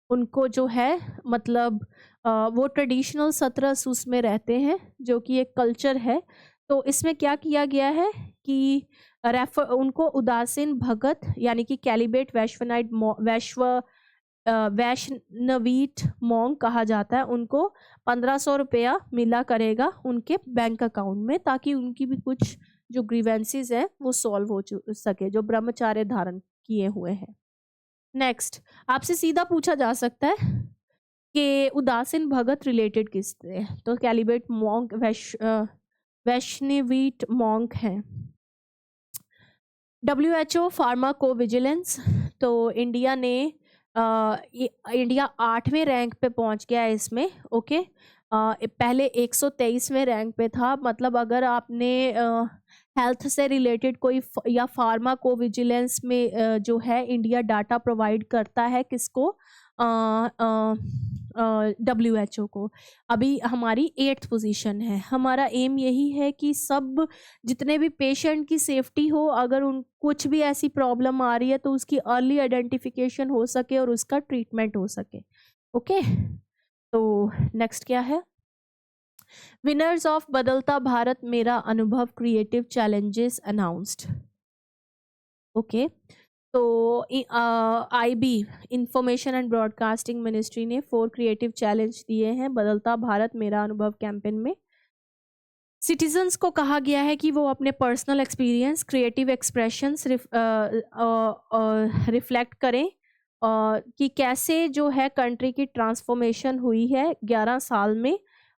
उनको जो है मतलब वो ट्रेडिशनल सत्रस उसमें रहते हैं, जो कि एक कल्चर है। तो इसमें क्या किया गया है कि उनको उदासीन भगत यानी कि कैलिबेट वैष्णवीट मॉन्क कहा जाता है, उनको 1500 रुपया मिला करेगा उनके बैंक अकाउंट में, ताकि उनकी भी कुछ जो ग्रीवेंसीज हैं वो सॉल्व हो सके, जो ब्रह्मचार्य धारण किए हुए हैं। नेक्स्ट, आपसे सीधा पूछा जा सकता है कि उदासीन भगत रिलेटेड किससे, तो कैलिबेट मॉन्क वैष्णवीट मॉन्क हैं। WHO फार्माकोविजिलेंस, तो इंडिया ने इंडिया 8वें रैंक पे पहुंच गया है इसमें। ओके, पहले 123वें रैंक पे था। मतलब अगर आपने हेल्थ से रिलेटेड कोई या फार्माकोविजिलेंस में जो है इंडिया डाटा प्रोवाइड करता है किसको, WHO को। अभी हमारी 8th पोजीशन है। हमारा एम यही है कि सब जितने भी पेशेंट की सेफ्टी हो, अगर उन कुछ भी ऐसी प्रॉब्लम आ रही है तो उसकी अर्ली आइडेंटिफिकेशन हो सके और उसका ट्रीटमेंट हो सके। ओके, नेक्स्ट क्या है, विनर्स ऑफ बदलता भारत मेरा अनुभव क्रिएटिव चैलेंजेस अनाउंस्ड। ओके, तो IB information and broadcasting ministry ने 4 क्रिएटिव चैलेंज दिए हैं बदलता भारत मेरा अनुभव कैंपेन में। सिटीजन्स को कहा गया है कि वो अपने personal experience, creative expressions reflect करें कि कैसे जो है कंट्री की ट्रांसफॉर्मेशन हुई है 11 साल में,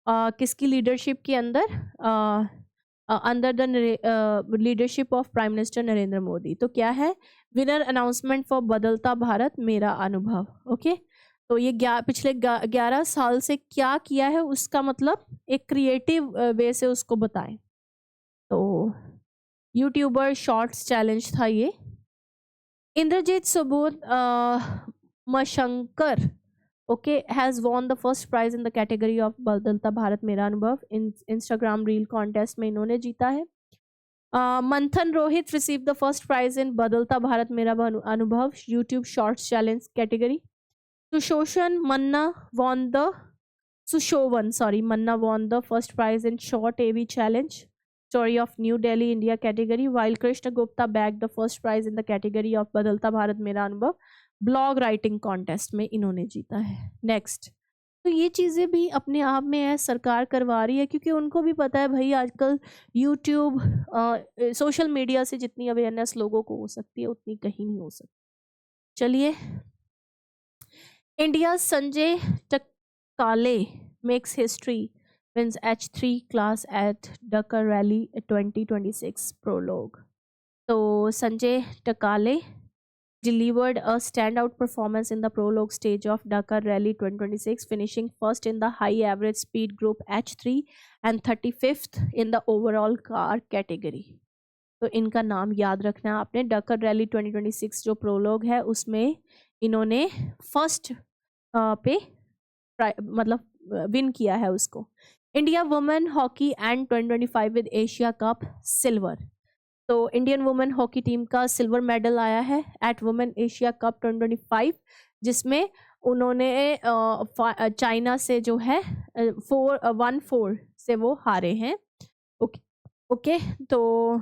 किसकी लीडरशिप के अंदर, under the leadership of prime minister Narendra Modi. तो क्या है, विनर अनाउंसमेंट फॉर बदलता भारत मेरा अनुभव। ओके, तो ये पिछले 11 साल से क्या किया है उसका मतलब एक क्रिएटिव वे से उसको बताएं। तो यूट्यूबर शॉर्ट्स चैलेंज था ये। Indrajeet Subodh Mashankar okay has won the first prize in the category of Badalta Bharat Mera अनुभव। इंस्टाग्राम रील कॉन्टेस्ट में इन्होंने जीता है। Manthan Rohit receive the first prize in Badalta Bharat Mera Anubhav YouTube shorts challenge category. Sushovan Manna won the first prize in short AV challenge story of New Delhi India category, while Krishna Gupta bagged the first prize in the category of बदलता भारत मेरा अनुभव blog writing contest में इन्होंने जीता है। Next, तो ये चीज़ें भी अपने आप में है सरकार करवा रही है, क्योंकि उनको भी पता है भाई आजकल यूट्यूब सोशल मीडिया से जितनी अवेयरनेस लोगों को हो सकती है उतनी कहीं नहीं हो सकती। चलिए, India's Sanjay Takale makes history, wins H3 class at Dakar Rally 2026 prologue. So Sanjay Takale delivered a standout performance in the prologue stage of Dakar Rally 2026, finishing first in the high average speed group H3 and 35th in the overall car category. तो इनका नाम याद रखना है आपने। डकर rally 2026 जो prologue है उसमें इन्होंने फर्स्ट पे मतलब विन किया है उसको। India women hockey and 2025 with Asia cup silver. तो इंडियन वुमेन हॉकी टीम का सिल्वर मेडल आया है एट वुमेन एशिया कप 2025, जिसमें उन्होंने चाइना से जो है 1-4 से वो हारे हैं। ओके, तो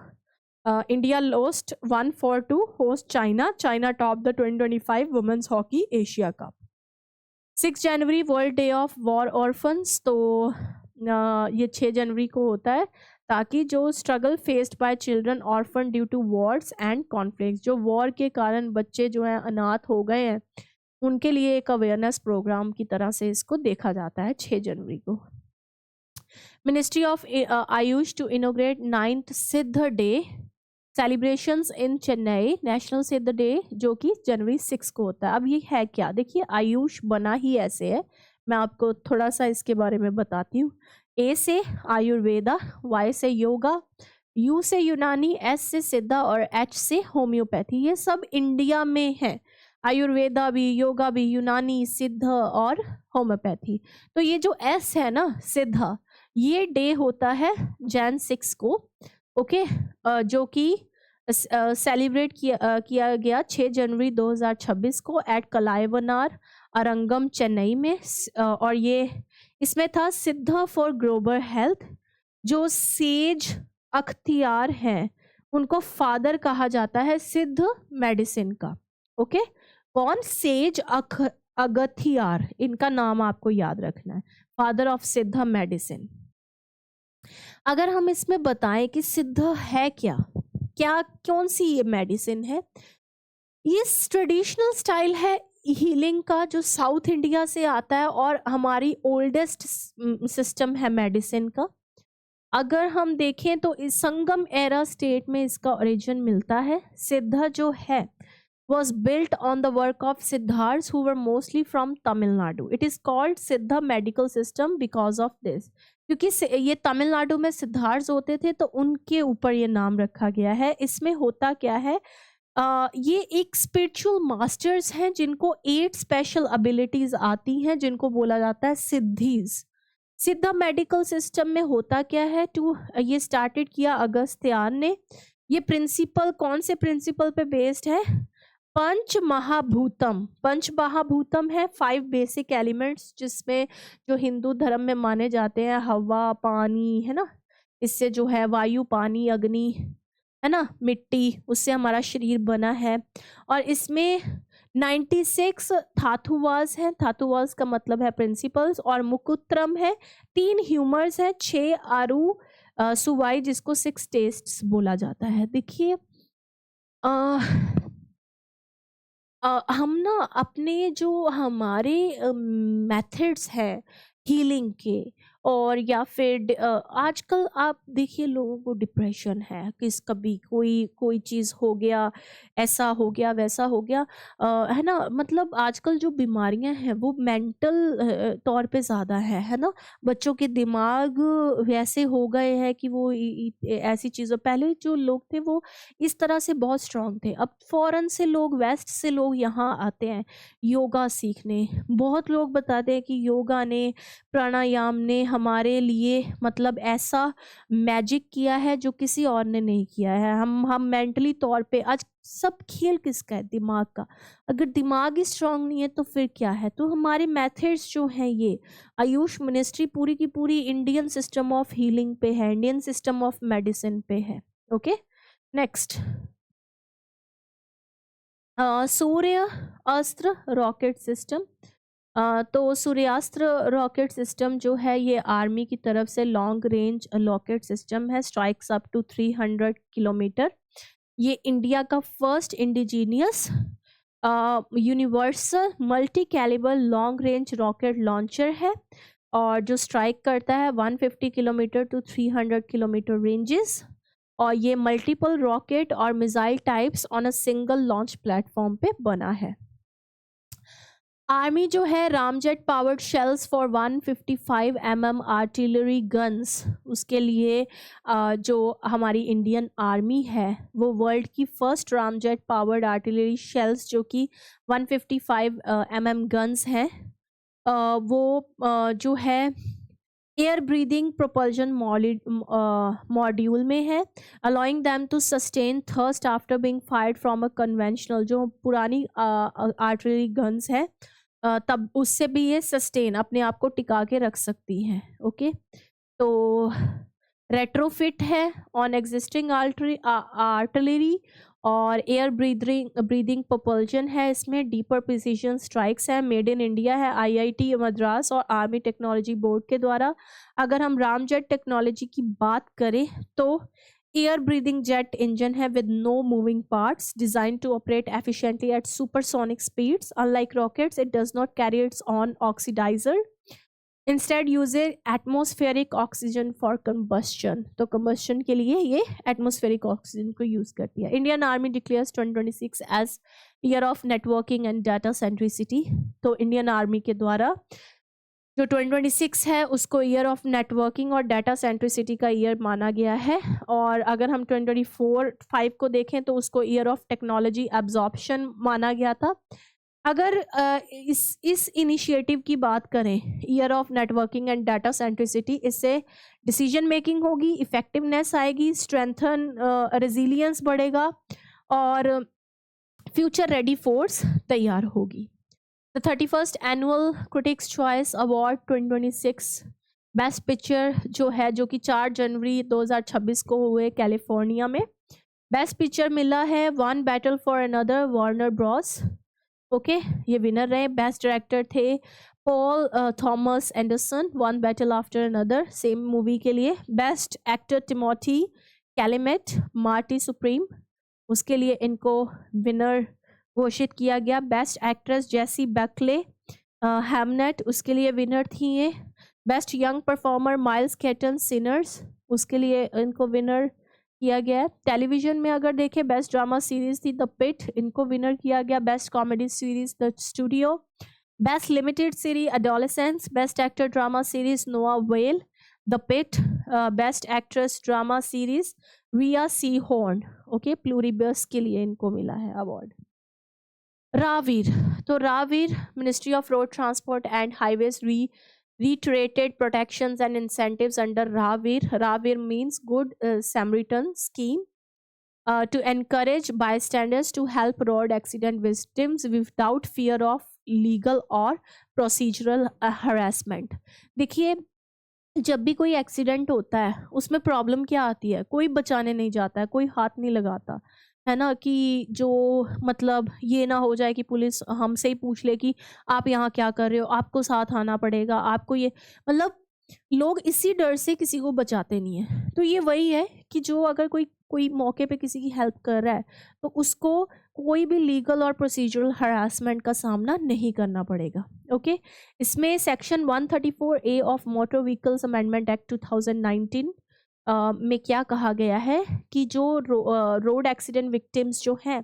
India lost 1-4 to host China top the 2025 women's hockey Asia Cup. 6 जनवरी world day of war orphans. तो ये 6 जनवरी को होता है ताकि जो struggle faced by children orphan due to wars and conflicts, जो वॉर के कारण बच्चे जो हैं अनाथ हो गए हैं, उनके लिए एक अवेयरनेस प्रोग्राम की तरह से इसको देखा जाता है 6 जनवरी को। Ministry of AYUSH to inaugurate 9th Siddha day celebrations in Chennai, national Siddha day जो कि जनवरी 6 को होता है। अब ये है क्या, देखिए आयुष बना ही ऐसे है, मैं आपको थोड़ा सा इसके बारे में बताती हूँ। ए से आयुर्वेदा, वाई से योगा, यू से यूनानी, एस से सिद्धा और एच से होम्योपैथी। ये सब इंडिया में है, आयुर्वेदा भी, योगा भी, यूनानी, सिद्ध और होम्योपैथी। तो ये जो एस है ना सिद्धा, ये डे होता है जैन 6 को। ओके, जो कि सेलिब्रेट किया गया 6 जनवरी 2026 को एट कलाइवनार अरंगम चेन्नई में। और ये इसमें था सिद्ध फॉर ग्लोबल हेल्थ। जो सेज अख्तियार हैं उनको फादर कहा जाता है सिद्ध मेडिसिन का। ओके, कौन, सेज अगथियार, इनका नाम आपको याद रखना है, फादर ऑफ सिद्ध मेडिसिन। अगर हम इसमें बताएं कि सिद्ध है क्या, कौन सी ये मेडिसिन है, ये ट्रेडिशनल स्टाइल है हीलिंग का जो साउथ इंडिया से आता है और हमारी ओल्डेस्ट सिस्टम है मेडिसिन का। अगर हम देखें तो इस संगम एरा स्टेट में इसका ओरिजिन मिलता है। सिद्ध जो है was built on the work of Siddhars who were mostly from Tamil Nadu. It is called Siddha medical system because of this. क्योंकि ये तमिलनाडु में सिद्धार्थ होते थे तो उनके ऊपर ये नाम रखा गया है। इसमें होता क्या है, ये एक स्पिरिचुअल मास्टर्स हैं जिनको 8 स्पेशल एबिलिटीज आती हैं, जिनको बोला जाता है सिद्धीज। सिद्धा मेडिकल सिस्टम में होता क्या है, ये स्टार्टेड किया अगस्त्यार ने। ये प्रिंसिपल कौन से प्रिंसिपल पे बेस्ड है, पंच महाभूतम, पंच महाभूतम है 5 बेसिक एलिमेंट्स, जिसमें जो हिंदू धर्म में माने जाते हैं हवा, पानी, है ना, इससे जो है वायु, पानी, अग्नि, है ना, मिट्टी, उससे हमारा शरीर बना है। और इसमें 96 धातुवास है, धातुवास का मतलब है प्रिंसिपल्स, और मुकुत्रम है, 3 ह्यूमर्स है, 6 आरु सुवाई, जिसको 6 टेस्ट्स बोला जाता है। देखिए हम ना अपने जो हमारे मेथड्स हैं हीलिंग के, और या फिर आजकल आप देखिए लोगों को डिप्रेशन है, किस कभी कोई कोई चीज़ हो गया, ऐसा हो गया, वैसा हो गया, है ना, मतलब आजकल जो बीमारियां हैं वो मेंटल तौर पे ज़्यादा है ना। बच्चों के दिमाग वैसे हो गए हैं कि वो ऐसी चीज़ों, पहले जो लोग थे वो इस तरह से बहुत स्ट्रांग थे, अब फॉरेन से लोग, वेस्ट से लोग यहाँ आते हैं योगा सीखने। बहुत लोग बताते हैं कि योगा ने, प्राणायाम ने हमारे लिए मतलब ऐसा मैजिक किया है जो किसी और ने नहीं किया है। हम मेंटली तौर पे, आज सब खेल किसका है? दिमाग का। अगर दिमाग ही स्ट्रांग नहीं है तो फिर क्या है? तो हमारे मेथड्स जो हैं, ये आयुष मिनिस्ट्री पूरी की पूरी इंडियन सिस्टम ऑफ हीलिंग पे है, इंडियन सिस्टम ऑफ मेडिसिन पे है। Okay, next. सूर्य अस्त्र रॉकेट सिस्टम। तो सूर्यास्त्र रॉकेट सिस्टम जो है ये आर्मी की तरफ से लॉन्ग रेंज रॉकेट सिस्टम है, स्ट्राइक्स अप टू 300 किलोमीटर। ये इंडिया का first indigenous universal multi calibre long range rocket launcher है, और जो स्ट्राइक करता है 150 किलोमीटर टू 300 किलोमीटर रेंजेस, और ये मल्टीपल रॉकेट और missile types on a single launch platform पे बना है। आर्मी जो है ramjet powered shells for 155 artillery guns, उसके लिए जो हमारी इंडियन आर्मी है वो वर्ल्ड की first ramjet powered artillery shells जो कि 155 गन्स हैं, वो जो है एयर ब्रीदिंग प्रोपल्जन मॉड्यूल में है, allowing them to sustain thrust after being fired from a conventional, जो पुरानी आर्टिलरी गन्स है तब उससे भी ये सस्टेन अपने आप को टिका के रख सकती हैं। ओके, तो रेट्रोफिट है ऑन एग्जिस्टिंग आर्टिलरी, और एयर ब्रीदिंग प्रोपल्जन है, इसमें डीपर प्रिसीजन स्ट्राइक्स है, मेड इन इंडिया है, आईआईटी मद्रास और आर्मी टेक्नोलॉजी बोर्ड के द्वारा। अगर हम रामजेट टेक्नोलॉजी की बात करें तो एयर ब्रीदिंग जेट इंजन है with no moving parts, designed to operate efficiently at supersonic speeds. Unlike rockets, it does not carry its own oxidizer. Instead uses atmospheric oxygen for combustion. तो combustion के लिए ये atmospheric oxygen को use करती है। Indian Army declares 2026 as year of networking and data centricity. तो Indian Army के द्वारा जो 2026 है उसको ईयर ऑफ नेटवर्किंग और डाटा सेंट्रिसिटी का ईयर माना गया है। और अगर हम 2024-5 को देखें तो उसको ईयर ऑफ टेक्नोलॉजी एब्जॉर्प्शन माना गया था। अगर इस इनिशिएटिव की बात करें, year of networking and data centricity, इससे डिसीजन मेकिंग होगी, इफेक्टिवनेस आएगी, स्ट्रेंथन रेजिलियंस बढ़ेगा, और फ्यूचर रेडी फोर्स तैयार होगी। The 31st Annual Critics Choice Award 2026 best picture जो है, जो कि 4 जनवरी 2026 को हुए कैलिफोर्निया में, बेस्ट पिक्चर मिला है one battle for another Warner Bros. Okay, ये विनर रहे। बेस्ट डायरेक्टर थे Paul Thomas Anderson, one battle after another, same movie के लिए। Best actor Timothy Chalamet, Marty Supreme, उसके लिए इनको विनर घोषित किया गया। Best actress Jessie Buckley, Hamnet, उसके लिए विनर थी ये। Best young performer Miles Caton, Sinners, उसके लिए इनको विनर किया गया। टेलीविजन में अगर देखें, बेस्ट ड्रामा सीरीज थी द पिट, इनको विनर किया गया। Best comedy series the studio, best limited series adolescence, best actor drama series नोआ well, the pit, best actress drama series Riya C horn. Okay, प्लूरीबस के लिए इनको मिला है अवार्ड। रावीर, तो रावीर ministry of road transport and highways reiterated protections and incentives under Ravir. Ravir means Good Samaritan scheme. to encourage bystanders to help road accident victims without fear of legal or procedural harassment. देखिए, जब भी कोई accident होता है उसमें problem क्या आती है, कोई बचाने नहीं जाता है, कोई हाथ नहीं लगाता है ना, कि जो मतलब ये ना हो जाए कि पुलिस हमसे ही पूछ ले कि आप यहाँ क्या कर रहे हो, आपको साथ आना पड़ेगा, आपको ये मतलब लोग इसी डर से किसी को बचाते नहीं है। तो ये वही है कि जो अगर कोई कोई मौके पे किसी की हेल्प कर रहा है तो उसको कोई भी लीगल और प्रोसीजरल हरासमेंट का सामना नहीं करना पड़ेगा। ओके, इसमें section 134A of motor vehicles amendment act 2019 में क्या कहा गया है कि जो रोड एक्सीडेंट विक्टिम्स जो हैं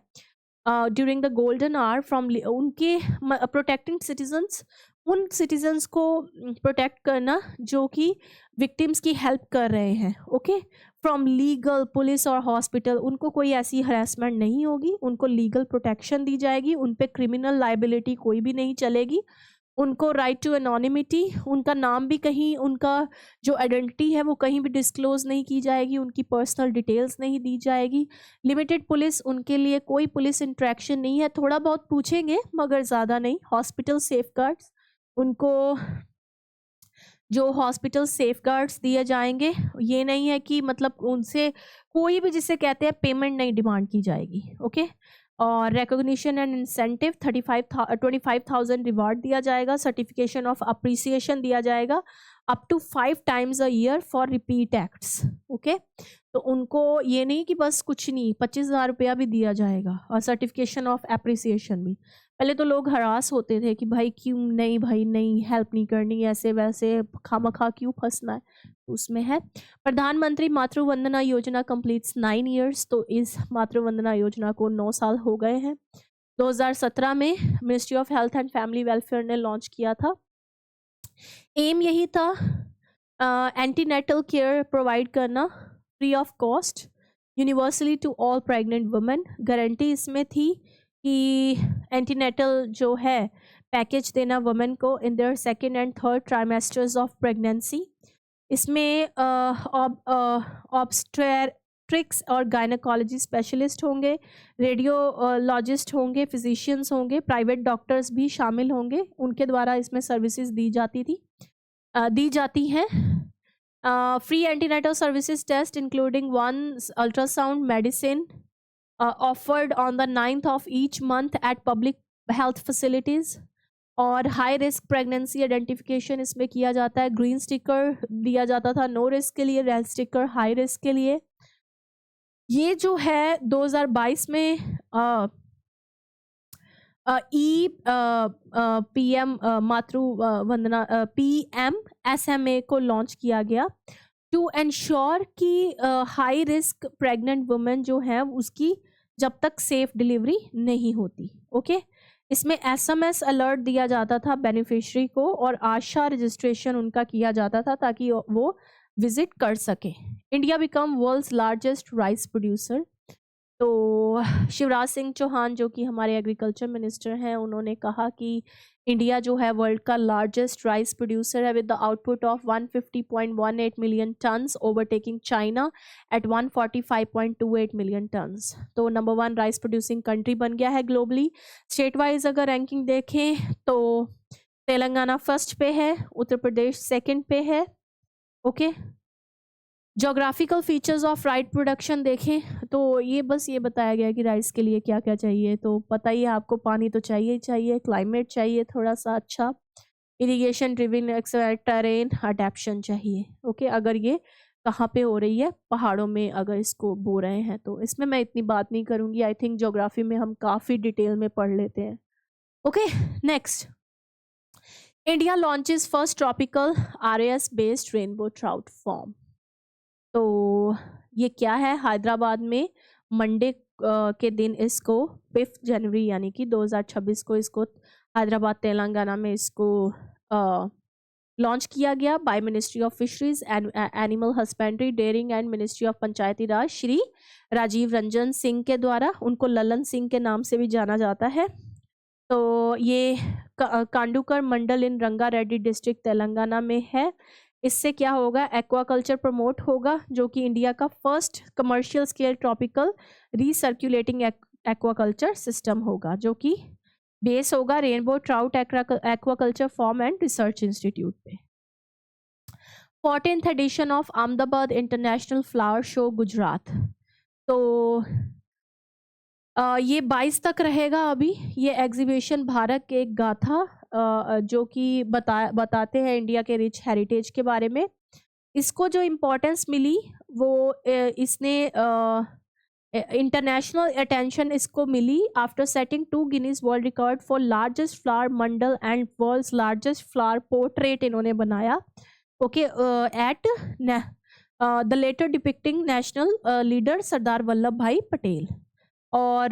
during the golden hour from उनके प्रोटेक्टिंग सिटीजन्स, उन सिटीजन्स को प्रोटेक्ट करना जो कि विक्टिम्स की हेल्प कर रहे हैं। ओके, फ्रॉम लीगल, पुलिस और हॉस्पिटल, उनको कोई ऐसी हरासमेंट नहीं होगी, उनको लीगल प्रोटेक्शन दी जाएगी, उन पे क्रिमिनल लाइबिलिटी कोई भी नहीं चलेगी, उनको राइट टू एनोनिमिटी, उनका नाम भी कहीं, उनका जो आइडेंटिटी है वो कहीं भी डिस्क्लोज नहीं की जाएगी, उनकी पर्सनल डिटेल्स नहीं दी जाएगी। लिमिटेड पुलिस, उनके लिए कोई पुलिस इंट्रैक्शन नहीं है, थोड़ा बहुत पूछेंगे मगर ज़्यादा नहीं। हॉस्पिटल सेफगार्ड्स, उनको जो हॉस्पिटल सेफगार्ड्स दिए जाएंगे, ये नहीं है कि मतलब उनसे कोई भी जिसे कहते हैं पेमेंट नहीं डिमांड की जाएगी। ओके, और रिकॉग्निशन एंड इंसेंटिव 25,000 रिवार्ड दिया जाएगा, सर्टिफिकेशन ऑफ अप्रिसिएशन दिया जाएगा up to 5 times a year for repeat acts. Okay, तो उनको ये नहीं कि बस कुछ नहीं, 25,000 रुपया भी दिया जाएगा और सर्टिफिकेशन ऑफ अप्रिसिएशन भी। पहले तो लोग हरास होते थे कि भाई क्यों नहीं, भाई नहीं, हेल्प नहीं करनी, ऐसे वैसे खामखा क्यों फंसना है, उसमें है। प्रधानमंत्री मातृ वंदना योजना कंप्लीट्स 9 years, तो इस मातृ वंदना योजना को 9 साल हो गए हैं। 2017 में ministry of health and family welfare ने लॉन्च किया था। एम यही था एंटीनेटल केयर प्रोवाइड करना free of cost universally to all pregnant women. Guarantee इसमें थी कि एंटीनेटल जो है पैकेज देना वुमेन को in their second and third trimesters of pregnancy. इसमें ऑब्स्टेट्रिक्स और गायनेकोलॉजी स्पेशलिस्ट होंगे, रेडियोलॉजिस्ट होंगे, फिजिशियंस होंगे, प्राइवेट डॉक्टर्स भी शामिल होंगे, उनके द्वारा इसमें सर्विसेज दी जाती हैं। Free antenatal services test including 1 ultrasound medicine offered on the 9th of each month at public health facilities, और हाई रिस्क प्रेगनेंसी आइडेंटिफिकेशन इसमें किया जाता है। ग्रीन स्टिकर दिया जाता था नो रिस्क के लिए, रेड स्टिकर हाई रिस्क के लिए। ये जो है 2022 में PM मातृ वंदना PMSMA को लॉन्च किया गया टू एंश्योर कि हाई रिस्क प्रेग्नेंट वुमेन जो है उसकी जब तक सेफ डिलीवरी नहीं होती। ओके, इसमें SMS अलर्ट दिया जाता था बेनिफिशियरी को और आशा रजिस्ट्रेशन उनका किया जाता था ताकि वो विजिट कर सके। India become world's largest rice producer. तो शिवराज सिंह चौहान जो कि हमारे एग्रीकल्चर मिनिस्टर हैं, उन्होंने कहा कि इंडिया जो है वर्ल्ड का लार्जेस्ट राइस प्रोड्यूसर है with the output of 150.18 million turns, overtaking China eight 145.28 million turns. तो नंबर 1 राइस प्रोड्यूसिंग कंट्री बन गया है ग्लोबली। स्टेट वाइज अगर रैंकिंग देखें तो तेलंगाना फर्स्ट पे है, उत्तर प्रदेश सेकंड पे है। Okay, geographical features of rice production देखें तो ये बस ये बताया गया कि राइस के लिए क्या क्या चाहिए। तो पता ही है आपको, पानी तो चाहिए ही चाहिए, क्लाइमेट चाहिए थोड़ा सा अच्छा, इरिगेशन ड्रिवन टेरेन अडेप्शन चाहिए। ओके, अगर ये कहाँ पे हो रही है, पहाड़ों में अगर इसको बो रहे हैं तो इसमें मैं इतनी बात नहीं करूँगी। आई थिंक जोग्राफी में हम काफ़ी डिटेल में पढ़ लेते हैं। Okay, next, India launches first tropical RAS based rainbow trout form. तो ये क्या है, हैदराबाद में मंडे के दिन इसको 5 जनवरी यानी कि 2026 को इसको हैदराबाद तेलंगाना में इसको लॉन्च किया गया by ministry of fisheries and animal husbandry, dairying and ministry of Panchayati Raj Shri Rajiv Ranjan Singh के द्वारा। उनको ललन सिंह के नाम से भी जाना जाता है। तो ये कांडूकर मंडल इन रंगारेड्डी डिस्ट्रिक्ट तेलंगाना में है। इससे क्या होगा, एक्वाकल्चर प्रमोट होगा, जो कि इंडिया का first commercial scale tropical recirculating aquaculture system होगा, जो कि बेस होगा rainbow trout aquaculture farm and research institute पे। 14th edition of Ahmedabad international flower show Gujarat. तो ये 22 तक रहेगा अभी। ये एग्जीबिशन भारत के एक गाथा जो कि बताते हैं इंडिया के रिच हेरिटेज के बारे में। इसको जो इम्पोर्टेंस मिली वो इसने इंटरनेशनल अटेंशन इसको मिली after setting 2 Guinness world record for largest flower mandala and world's largest flower portrait इन्होंने बनाया। Okay, at the later depicting national leader Sardar Vallabh Bhai Patel. और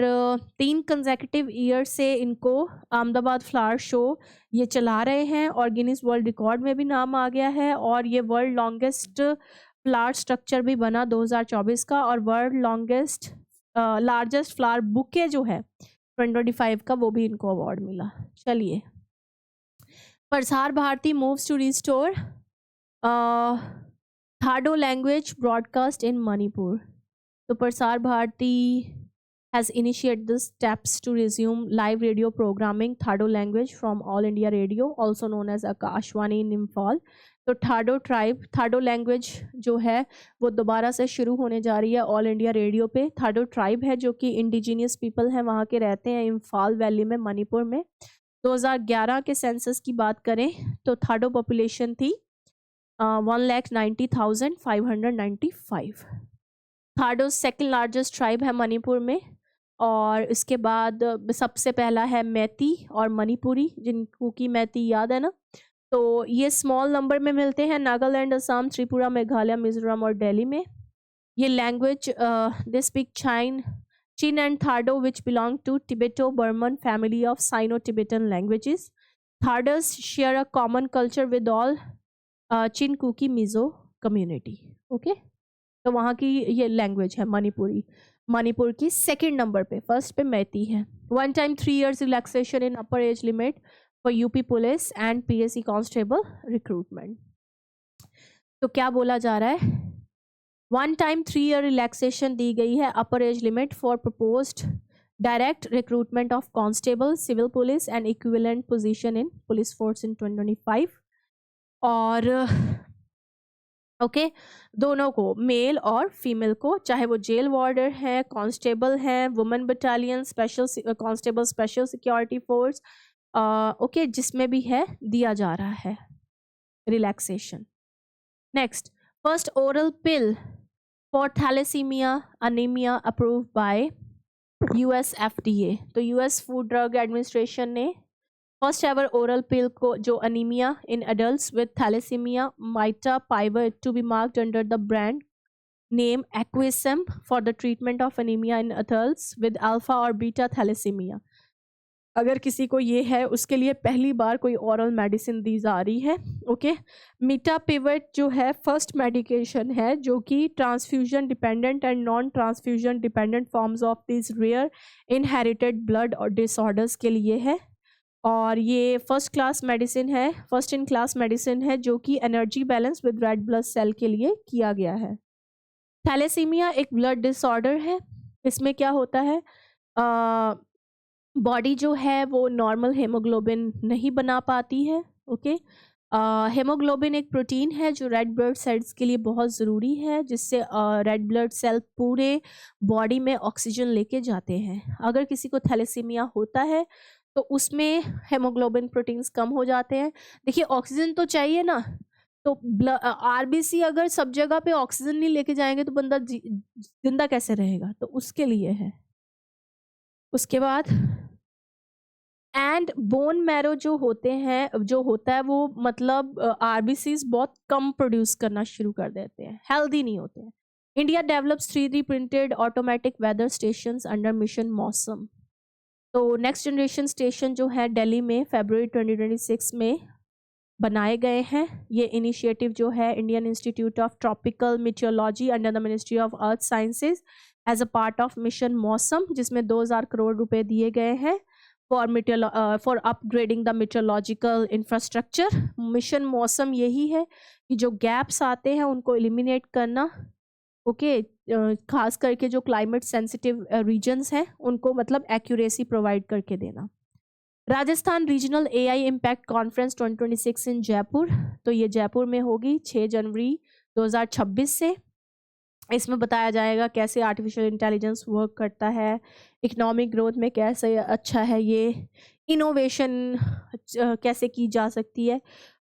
3 कंसेक्यूटिव ईयर से इनको अहमदाबाद फ्लावर शो ये चला रहे हैं और गिनीज वर्ल्ड रिकॉर्ड में भी नाम आ गया है। और ये वर्ल्ड लॉन्गेस्ट फ्लावर स्ट्रक्चर भी बना 2024 का, और world longest largest flower bouquet जो है 2025 का, वो भी इनको अवार्ड मिला। चलिए, Prasar Bharati moves to restore Thadou language broadcast in Manipur. तो Prasar Bharti has initiated the steps to resume live radio programming Thado language from All India Radio, also known as Akashwani in Imphal। तो थाडो ट्राइब, थाडो लैंग्वेज जो है वो दोबारा से शुरू होने जा रही है ऑल इंडिया रेडियो पे। थाडो ट्राइब है जो कि इंडिजीनियस पीपल हैं, वहाँ के रहते हैं इम्फाल वैली में, मणिपुर में। 2011 के सेंसस की बात करें तो थाडो पॉपुलेशन थी 1,90,595। थाडो सेकेंड लार्जेस्ट ट्राइब है मणिपुर में। और इसके बाद सबसे पहला है मैती और मणिपुरी, जिनको की मैती याद है ना। तो ये स्मॉल नंबर में मिलते हैं नागालैंड, असम, त्रिपुरा, मेघालय, मिजोरम और दिल्ली में। ये language they speak Chin and Thadou which belong to Tibeto Burman family of Sino Tibetan languages. Thadous share a common culture with all Chin Kuki Mizo community. Okay, तो वहाँ की ये लैंग्वेज है मणिपुरी। मणिपुर की सेकंड नंबर पे, फर्स्ट पे मैती है। 1 time 3 years relaxation in upper age limit for UP police and PSC constable recruitment. तो क्या बोला जा रहा है, 1 टाइम 3 year रिलैक्सेशन दी गई है upper age limit for proposed direct recruitment of constable, civil police and equivalent position in police force in 2025। और ओके, दोनों को, मेल और फीमेल को, चाहे वो जेल वार्डर है, कांस्टेबल है, women battalion, special constable special security force, okay, जिसमें भी है दिया जा रहा है relaxation. Next, first oral pill for thalassaemia anaemia approved by US FDA। तो यूएस फूड ड्रग एडमिनिस्ट्रेशन ने फर्स्ट एवर ओरल पिल को, जो anaemia in adults with thalassaemia mitapivat to be marked under the brand name Aqvesme for the treatment of anaemia in adults with alpha और beta thalassaemia. अगर किसी को ये है उसके लिए पहली बार कोई ओरल मेडिसिन दी जा रही है। ओके, मीटा पिवट जो है फर्स्ट मेडिकेशन है जो कि transfusion dependent and non transfusion dependent forms of this rare inherited blood और डिसऑर्डर्स के लिए है। और ये फर्स्ट क्लास मेडिसिन है, फर्स्ट इन क्लास मेडिसिन है जो कि energy balance with red blood cell के लिए किया गया है। थैलेसीमिया एक ब्लड डिसऑर्डर है। इसमें क्या होता है, बॉडी जो है वो नॉर्मल हेमोग्लोबिन नहीं बना पाती है। ओके, हेमोग्लोबिन एक प्रोटीन है जो रेड ब्लड सेल्स के लिए बहुत ज़रूरी है, जिससे रेड ब्लड सेल पूरे बॉडी में ऑक्सीजन लेके जाते हैं। अगर किसी को थैलेसीमिया होता है तो उसमें हेमोग्लोबिन प्रोटीन्स कम हो जाते हैं। देखिए, ऑक्सीजन तो चाहिए ना, तो आरबीसी अगर सब जगह पे ऑक्सीजन नहीं लेके जाएंगे तो बंदा जिंदा कैसे रहेगा, तो उसके लिए है। उसके बाद एंड बोन मैरो जो होते हैं, जो होता है वो मतलब आरबीसीज बहुत कम प्रोड्यूस करना शुरू कर देते हैं, हेल्दी नहीं होते हैं। India develops 3D printed automatic weather stations under mission Mausam. तो नेक्स्ट जनरेशन स्टेशन जो है दिल्ली में फरवरी 2026 में बनाए गए हैं। ये इनिशिएटिव जो है Indian institute of tropical meteorology under the ministry of earth sciences as a part of mission Mausam, जिसमें 2000 करोड़ रुपए दिए गए हैं। For upgrading the meteorological infrastructure. Mission Mausam यही है कि जो गैप्स आते हैं उनको एलिमिनेट करना। ओके, खास करके जो क्लाइमेट सेंसिटिव रीजन्स हैं उनको मतलब एक्यूरेसी प्रोवाइड करके देना। Rajasthan regional AI impact conference 2026 इन जयपुर, तो ये जयपुर में होगी 6 जनवरी 2026 से। इसमें बताया जाएगा कैसे आर्टिफिशियल इंटेलिजेंस वर्क करता है, इकोनॉमिक ग्रोथ में कैसे अच्छा है ये, इनोवेशन कैसे की जा सकती है,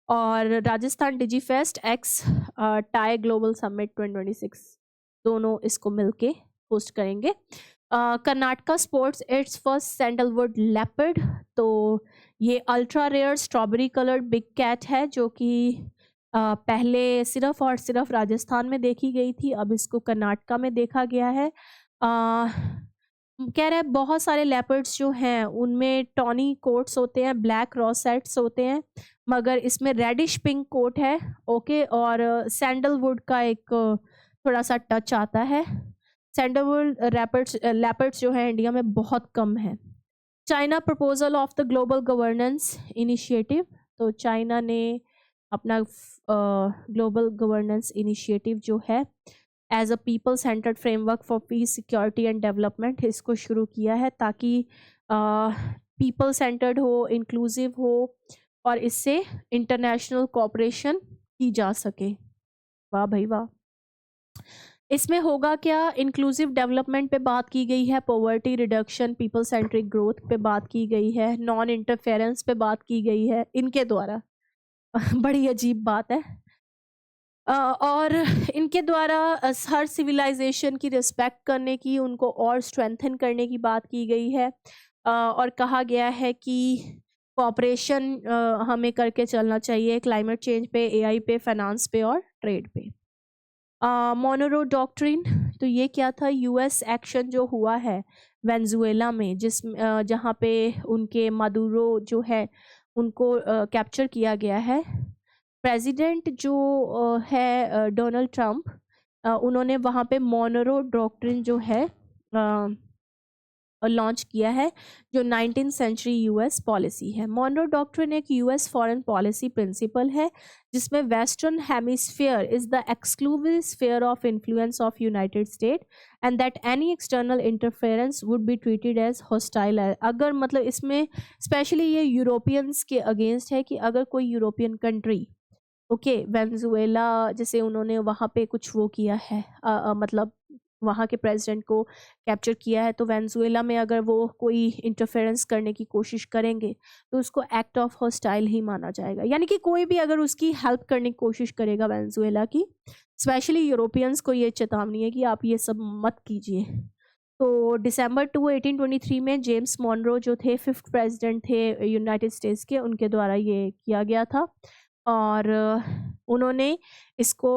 और Rajasthan DigiFest x TiE global summit 2026 दोनों इसको मिलके होस्ट करेंगे। Karnataka sports its first sandalwood leopard, तो ये ultra rare strawberry coloured big cat है जो कि पहले सिर्फ और सिर्फ राजस्थान में देखी गई थी, अब इसको कर्नाटका में देखा गया है। कह रहे हैं बहुत सारे लेपर्ड्स जो हैं उनमें टॉनी कोट्स होते हैं, ब्लैक रॉसेट्स होते हैं, मगर इसमें रेडिश पिंक कोट है। ओके, और सैंडलवुड का एक थोड़ा सा टच आता है। सैंडलवुड लेपर्ड्स जो है इंडिया में बहुत कम है। China proposal of the global governance initiative, तो चाइना ने अपना ग्लोबल गवर्नेंस इनिशिएटिव जो है as a people centred framework for peace security and development इसको शुरू किया है ताकि पीपल सेंटर्ड हो, इंक्लूसिव हो और इससे इंटरनेशनल कोऑपरेशन की जा सके। वाह भाई वाह। इसमें होगा क्या, इंक्लूसिव डेवलपमेंट पे बात की गई है, poverty reduction, people centric growth पे बात की गई है, नॉन इंटरफेरेंस पे बात की गई है इनके द्वारा। बड़ी अजीब बात है। और इनके द्वारा हर सिविलाइजेशन की रिस्पेक्ट करने की, उनको और स्ट्रेंथन करने की बात की गई है। और कहा गया है कि कोऑपरेशन हमें करके चलना चाहिए क्लाइमेट चेंज पे, एआई पे, फाइनेंस पे और ट्रेड पे। मोनोरो डॉक्ट्रिन, तो ये क्या था, यूएस एक्शन जो हुआ है वेनेजुएला में जहाँ पे उनके मादुरो जो है उनको कैप्चर किया गया है। प्रेसिडेंट जो है डोनाल्ड ट्रंप, उन्होंने वहाँ पे मोनोरो डॉक्ट्रिन जो है लॉन्च किया है जो 19th सेंचुरी यूएस पॉलिसी है। मोनरो डॉक्ट्रिन एक यूएस फॉरेन पॉलिसी प्रिंसिपल है जिसमें western hemisphere is the exclusive sphere of influence of United State and that any external interference would be treated as hostile. अगर मतलब इसमें specially ये Europeans के against है कि अगर कोई यूरोपियन कंट्री, ओके, वेनेजुएला जैसे उन्होंने वहाँ पे कुछ वो किया है, मतलब वहाँ के प्रेसिडेंट को कैप्चर किया है, तो वेनेजुएला में अगर वो कोई इंटरफेरेंस करने की कोशिश करेंगे तो उसको एक्ट ऑफ हॉस्टाइल ही माना जाएगा। यानी कि कोई भी अगर उसकी हेल्प करने की कोशिश करेगा वेनेजुएला की, स्पेशली यूरोपियंस को ये चेतावनी है कि आप ये सब मत कीजिए। तो दिसंबर 2 1823 में जेम्स मोनरो जो थे 5th प्रेसिडेंट थे यूनाइटेड स्टेट्स के, उनके द्वारा ये किया गया था। और उन्होंने इसको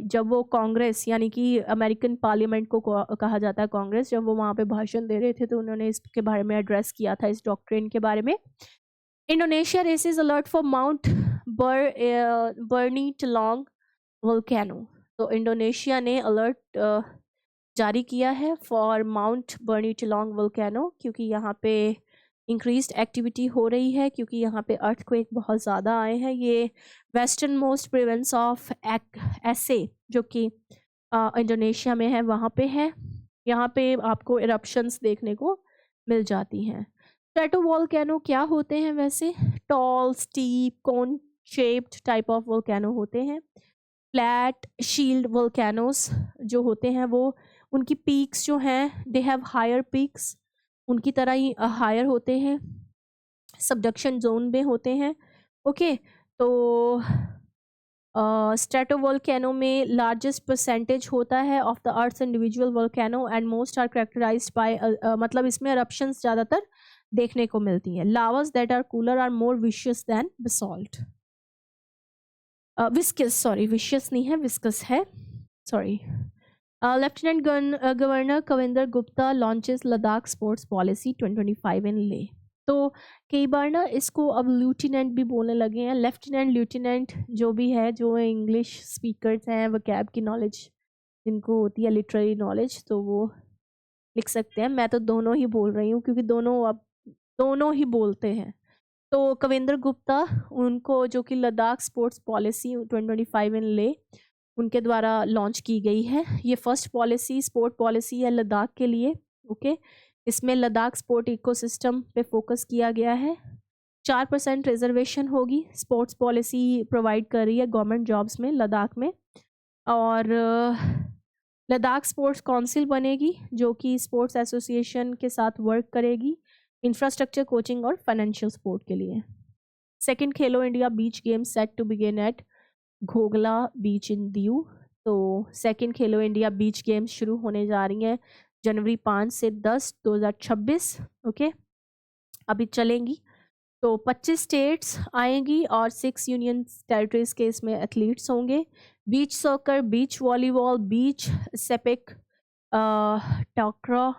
जब वो कांग्रेस यानी कि अमेरिकन पार्लियामेंट को कहा जाता है कांग्रेस, जब वो वहाँ पे भाषण दे रहे थे तो उन्होंने इसके बारे में एड्रेस किया था, इस डॉक्ट्रिन के बारे में। Indonesia raises alert for mount Burni Telong volcano, तो इंडोनेशिया ने अलर्ट जारी किया है for mount Burni Telong volcano, क्योंकि यहाँ पे इंक्रीज्ड एक्टिविटी हो रही है, क्योंकि यहाँ पे अर्थक्वेक बहुत ज़्यादा आए हैं। ये वेस्टर्न मोस्ट प्रोविंस ऑफ एसे जो कि इंडोनेशिया में है, वहाँ पे है। यहाँ पे आपको इरप्शंस देखने को मिल जाती हैं। स्ट्रेटो वोल्केनो क्या होते हैं वैसे, tall steep cone shaped type of volcano होते हैं। फ्लैट शील्ड वोल्केनोस जो होते हैं वो, उनकी पीक्स जो हैं दे हैव हायर पीक्स, उनकी तरह ही हायर होते हैं, सबडक्शन जोन में होते हैं। ओके, तो स्ट्रेटोवोल्केनो में लार्जेस्ट परसेंटेज होता है of the earth individual volcano and most are characterised by, मतलब इसमें eruptions ज़्यादातर देखने को मिलती हैं। Lavas that are cooler are more vicious than basalt, viscous, sorry vicious नहीं है, विस्कस है, sorry. Lieutenant governor Kavinder Gupta launches Ladakh sports policy 2025 in Leh, तो कई बार ना इसको अब लेफ्टिनेंट भी बोलने लगे हैं। लेफ्टिनेंट ल्यूटिनेंट जो भी है, जो इंग्लिश स्पीकर्स हैं, वोकैब की नॉलेज जिनको होती है, लिटरेरी नॉलेज, तो वो लिख सकते हैं। मैं तो दोनों ही बोल रही हूँ क्योंकि दोनों अब दोनों ही बोलते हैं। तो कविंद्र गुप्ता, उनको जो कि लद्दाख स्पोर्ट्स पॉलिसी 2025 इन ले उनके द्वारा लॉन्च की गई है। ये फर्स्ट पॉलिसी स्पोर्ट पॉलिसी है लद्दाख के लिए। ओके, इसमें लद्दाख स्पोर्ट इकोसिस्टम पे फोकस किया गया है। 4% रिजर्वेशन होगी, स्पोर्ट्स पॉलिसी प्रोवाइड कर रही है गवर्नमेंट जॉब्स में लद्दाख में। और लद्दाख स्पोर्ट्स काउंसिल बनेगी जो कि स्पोर्ट्स एसोसिएशन के साथ वर्क करेगी इंफ्रास्ट्रक्चर, कोचिंग और फाइनेंशियल सपोर्ट के लिए। Second Khelo India beach games set to begin at Ghoghla beach in Diu. तो second Khelo India beach games शुरू होने जा रही हैं जनवरी 5 से 10, 2026। ओके, अभी चलेंगी। तो 25 स्टेट्स आएंगी और 6 यूनियन टेरिटरीज के इसमें एथलीट्स होंगे। Beach soccer, beach volleyball, beach sepak takraw,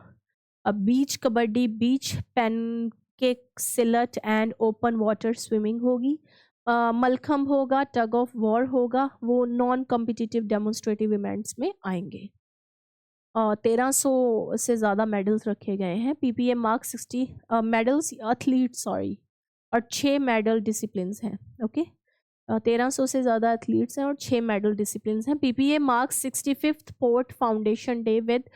beach kabaddi, beach pencak silat and open water swimming होगी। मलखम्ब होगा, टग ऑफ वॉर होगा, वो नॉन कॉम्पिटिटिव डेमोन्स्ट्रेटिव इवेंट्स में आएंगे। 1300 से ज़्यादा मेडल्स रखे गए हैं। PPA mark 60 medals athlete sorry, और 6 मेडल डिसिप्लिन्स हैं। ओके, 1300 से ज़्यादा एथलीट्स हैं और 6 मेडल डिसिप्लिन्स हैं। PPA mark 65th port foundation day with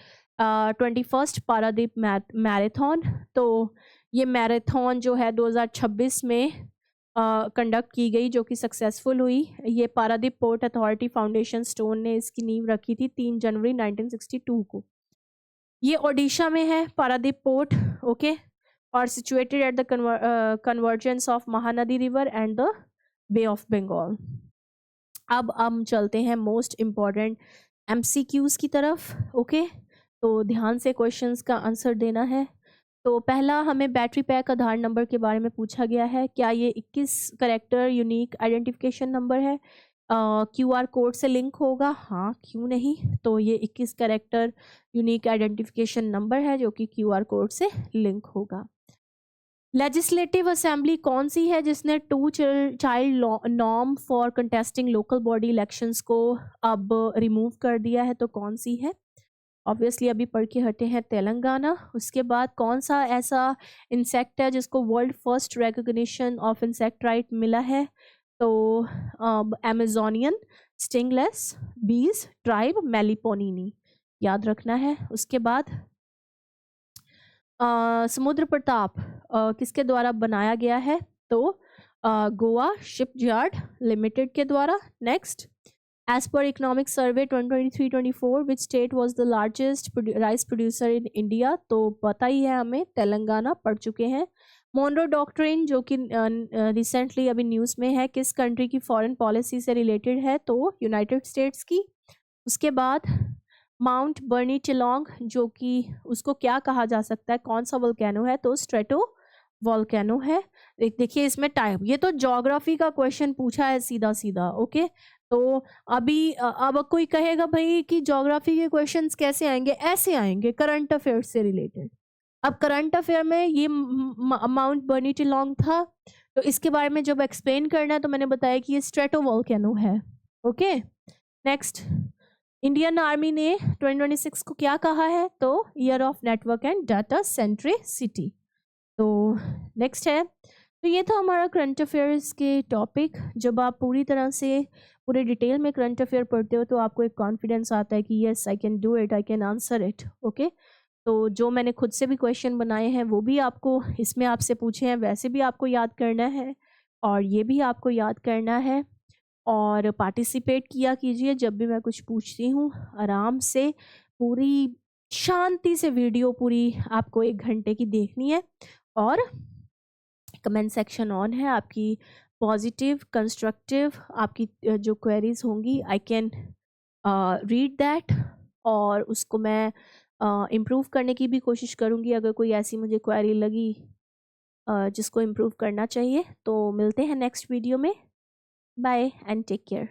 21st Paradip marathon. तो ये मैराथन जो है 2026 में कंडक्ट की गई, जो कि सक्सेसफुल हुई। ये Paradip port authority foundation stone ने इसकी नींव रखी थी 3 जनवरी 1962 को। ये ओडिशा में है पारादीप पोर्ट। ओके, और situated at the convergence of Mahanadi river and the bay of Bengal. अब हम चलते हैं मोस्ट इम्पॉर्टेंट MCQs की तरफ। ओके, तो ध्यान से क्वेश्चंस का आंसर देना है। तो पहला हमें बैटरी पैक आधार नंबर के बारे में पूछा गया है। क्या ये 21 करेक्टर यूनिक आइडेंटिफिकेशन नंबर है? QR कोड से लिंक होगा? हाँ, क्यों नहीं। तो ये 21 करेक्टर यूनिक आइडेंटिफिकेशन नंबर है जो कि QR कोड से लिंक होगा। लेजिस्लेटिव असेंबली कौन सी है जिसने 2 child norm for contesting local body elections को अब रिमूव कर दिया है? तो कौन सी है? ऑब्वियसली अभी पढ़ के हटे हैं तेलंगाना। उसके बाद कौन सा ऐसा इंसेक्ट है जिसको world first recognition of insect right मिला है? तो अमेजोनियन स्टिंगलेस बीज ट्राइब मेलिपोनिनी, याद रखना है। उसके बाद समुद्र प्रताप किसके द्वारा बनाया गया है? तो गोवा शिपयार्ड लिमिटेड के द्वारा। Next, as per economic survey 2023-24 which state was the largest rice producer in India? तो पता ही है हमें, तेलंगाना, पढ़ चुके हैं। मोनरो डॉक्ट्रिन जो कि रिसेंटली अभी न्यूज़ में है, किस कंट्री की फॉरेन पॉलिसी से रिलेटेड है? तो यूनाइटेड स्टेट्स की। उसके बाद माउंट बर्नी चिलोंग जो कि उसको क्या कहा जा सकता है, कौन सा वोल्केनो है? तो स्ट्रेटो वोल्केनो है। देखिए इसमें टाइप, ये तो ज्योग्राफी का क्वेश्चन पूछा है सीधा सीधा। ओके, तो अभी अब कोई कहेगा भाई कि ज्योग्राफी के क्वेश्चंस कैसे आएंगे? ऐसे आएंगे, करंट अफेयर से रिलेटेड। अब करंट अफेयर में ये माउंट बर्नी चिलोंग था, तो इसके बारे में जब एक्सप्लेन करना है तो मैंने बताया कि ये स्ट्रेटो वोल्केनो है। ओके, नेक्स्ट, इंडियन आर्मी ने 2026 को क्या कहा है? तो year of network and data centricity. तो नेक्स्ट है, तो ये था हमारा करंट अफेयर्स के टॉपिक। जब आप पूरी तरह से पूरे डिटेल में करंट अफेयर पढ़ते हो तो आपको एक कॉन्फिडेंस आता है कि yes I can do it, I can answer it. Okay, तो जो मैंने खुद से भी क्वेश्चन बनाए हैं वो भी आपको इसमें आपसे पूछे हैं, वैसे भी आपको याद करना है और ये भी आपको याद करना है। और पार्टिसिपेट किया कीजिए जब भी मैं कुछ पूछती हूँ, आराम से पूरी शांति से वीडियो पूरी आपको 1 घंटे की देखनी है। और कमेंट सेक्शन ऑन है, आपकी पॉजिटिव कंस्ट्रक्टिव आपकी जो क्वेरीज होंगी आई कैन रीड दैट और उसको मैं इम्प्रूव करने की भी कोशिश करूँगी अगर कोई ऐसी मुझे क्वेरी लगी जिसको इम्प्रूव करना चाहिए। तो मिलते हैं नेक्स्ट वीडियो में। Bye and take care.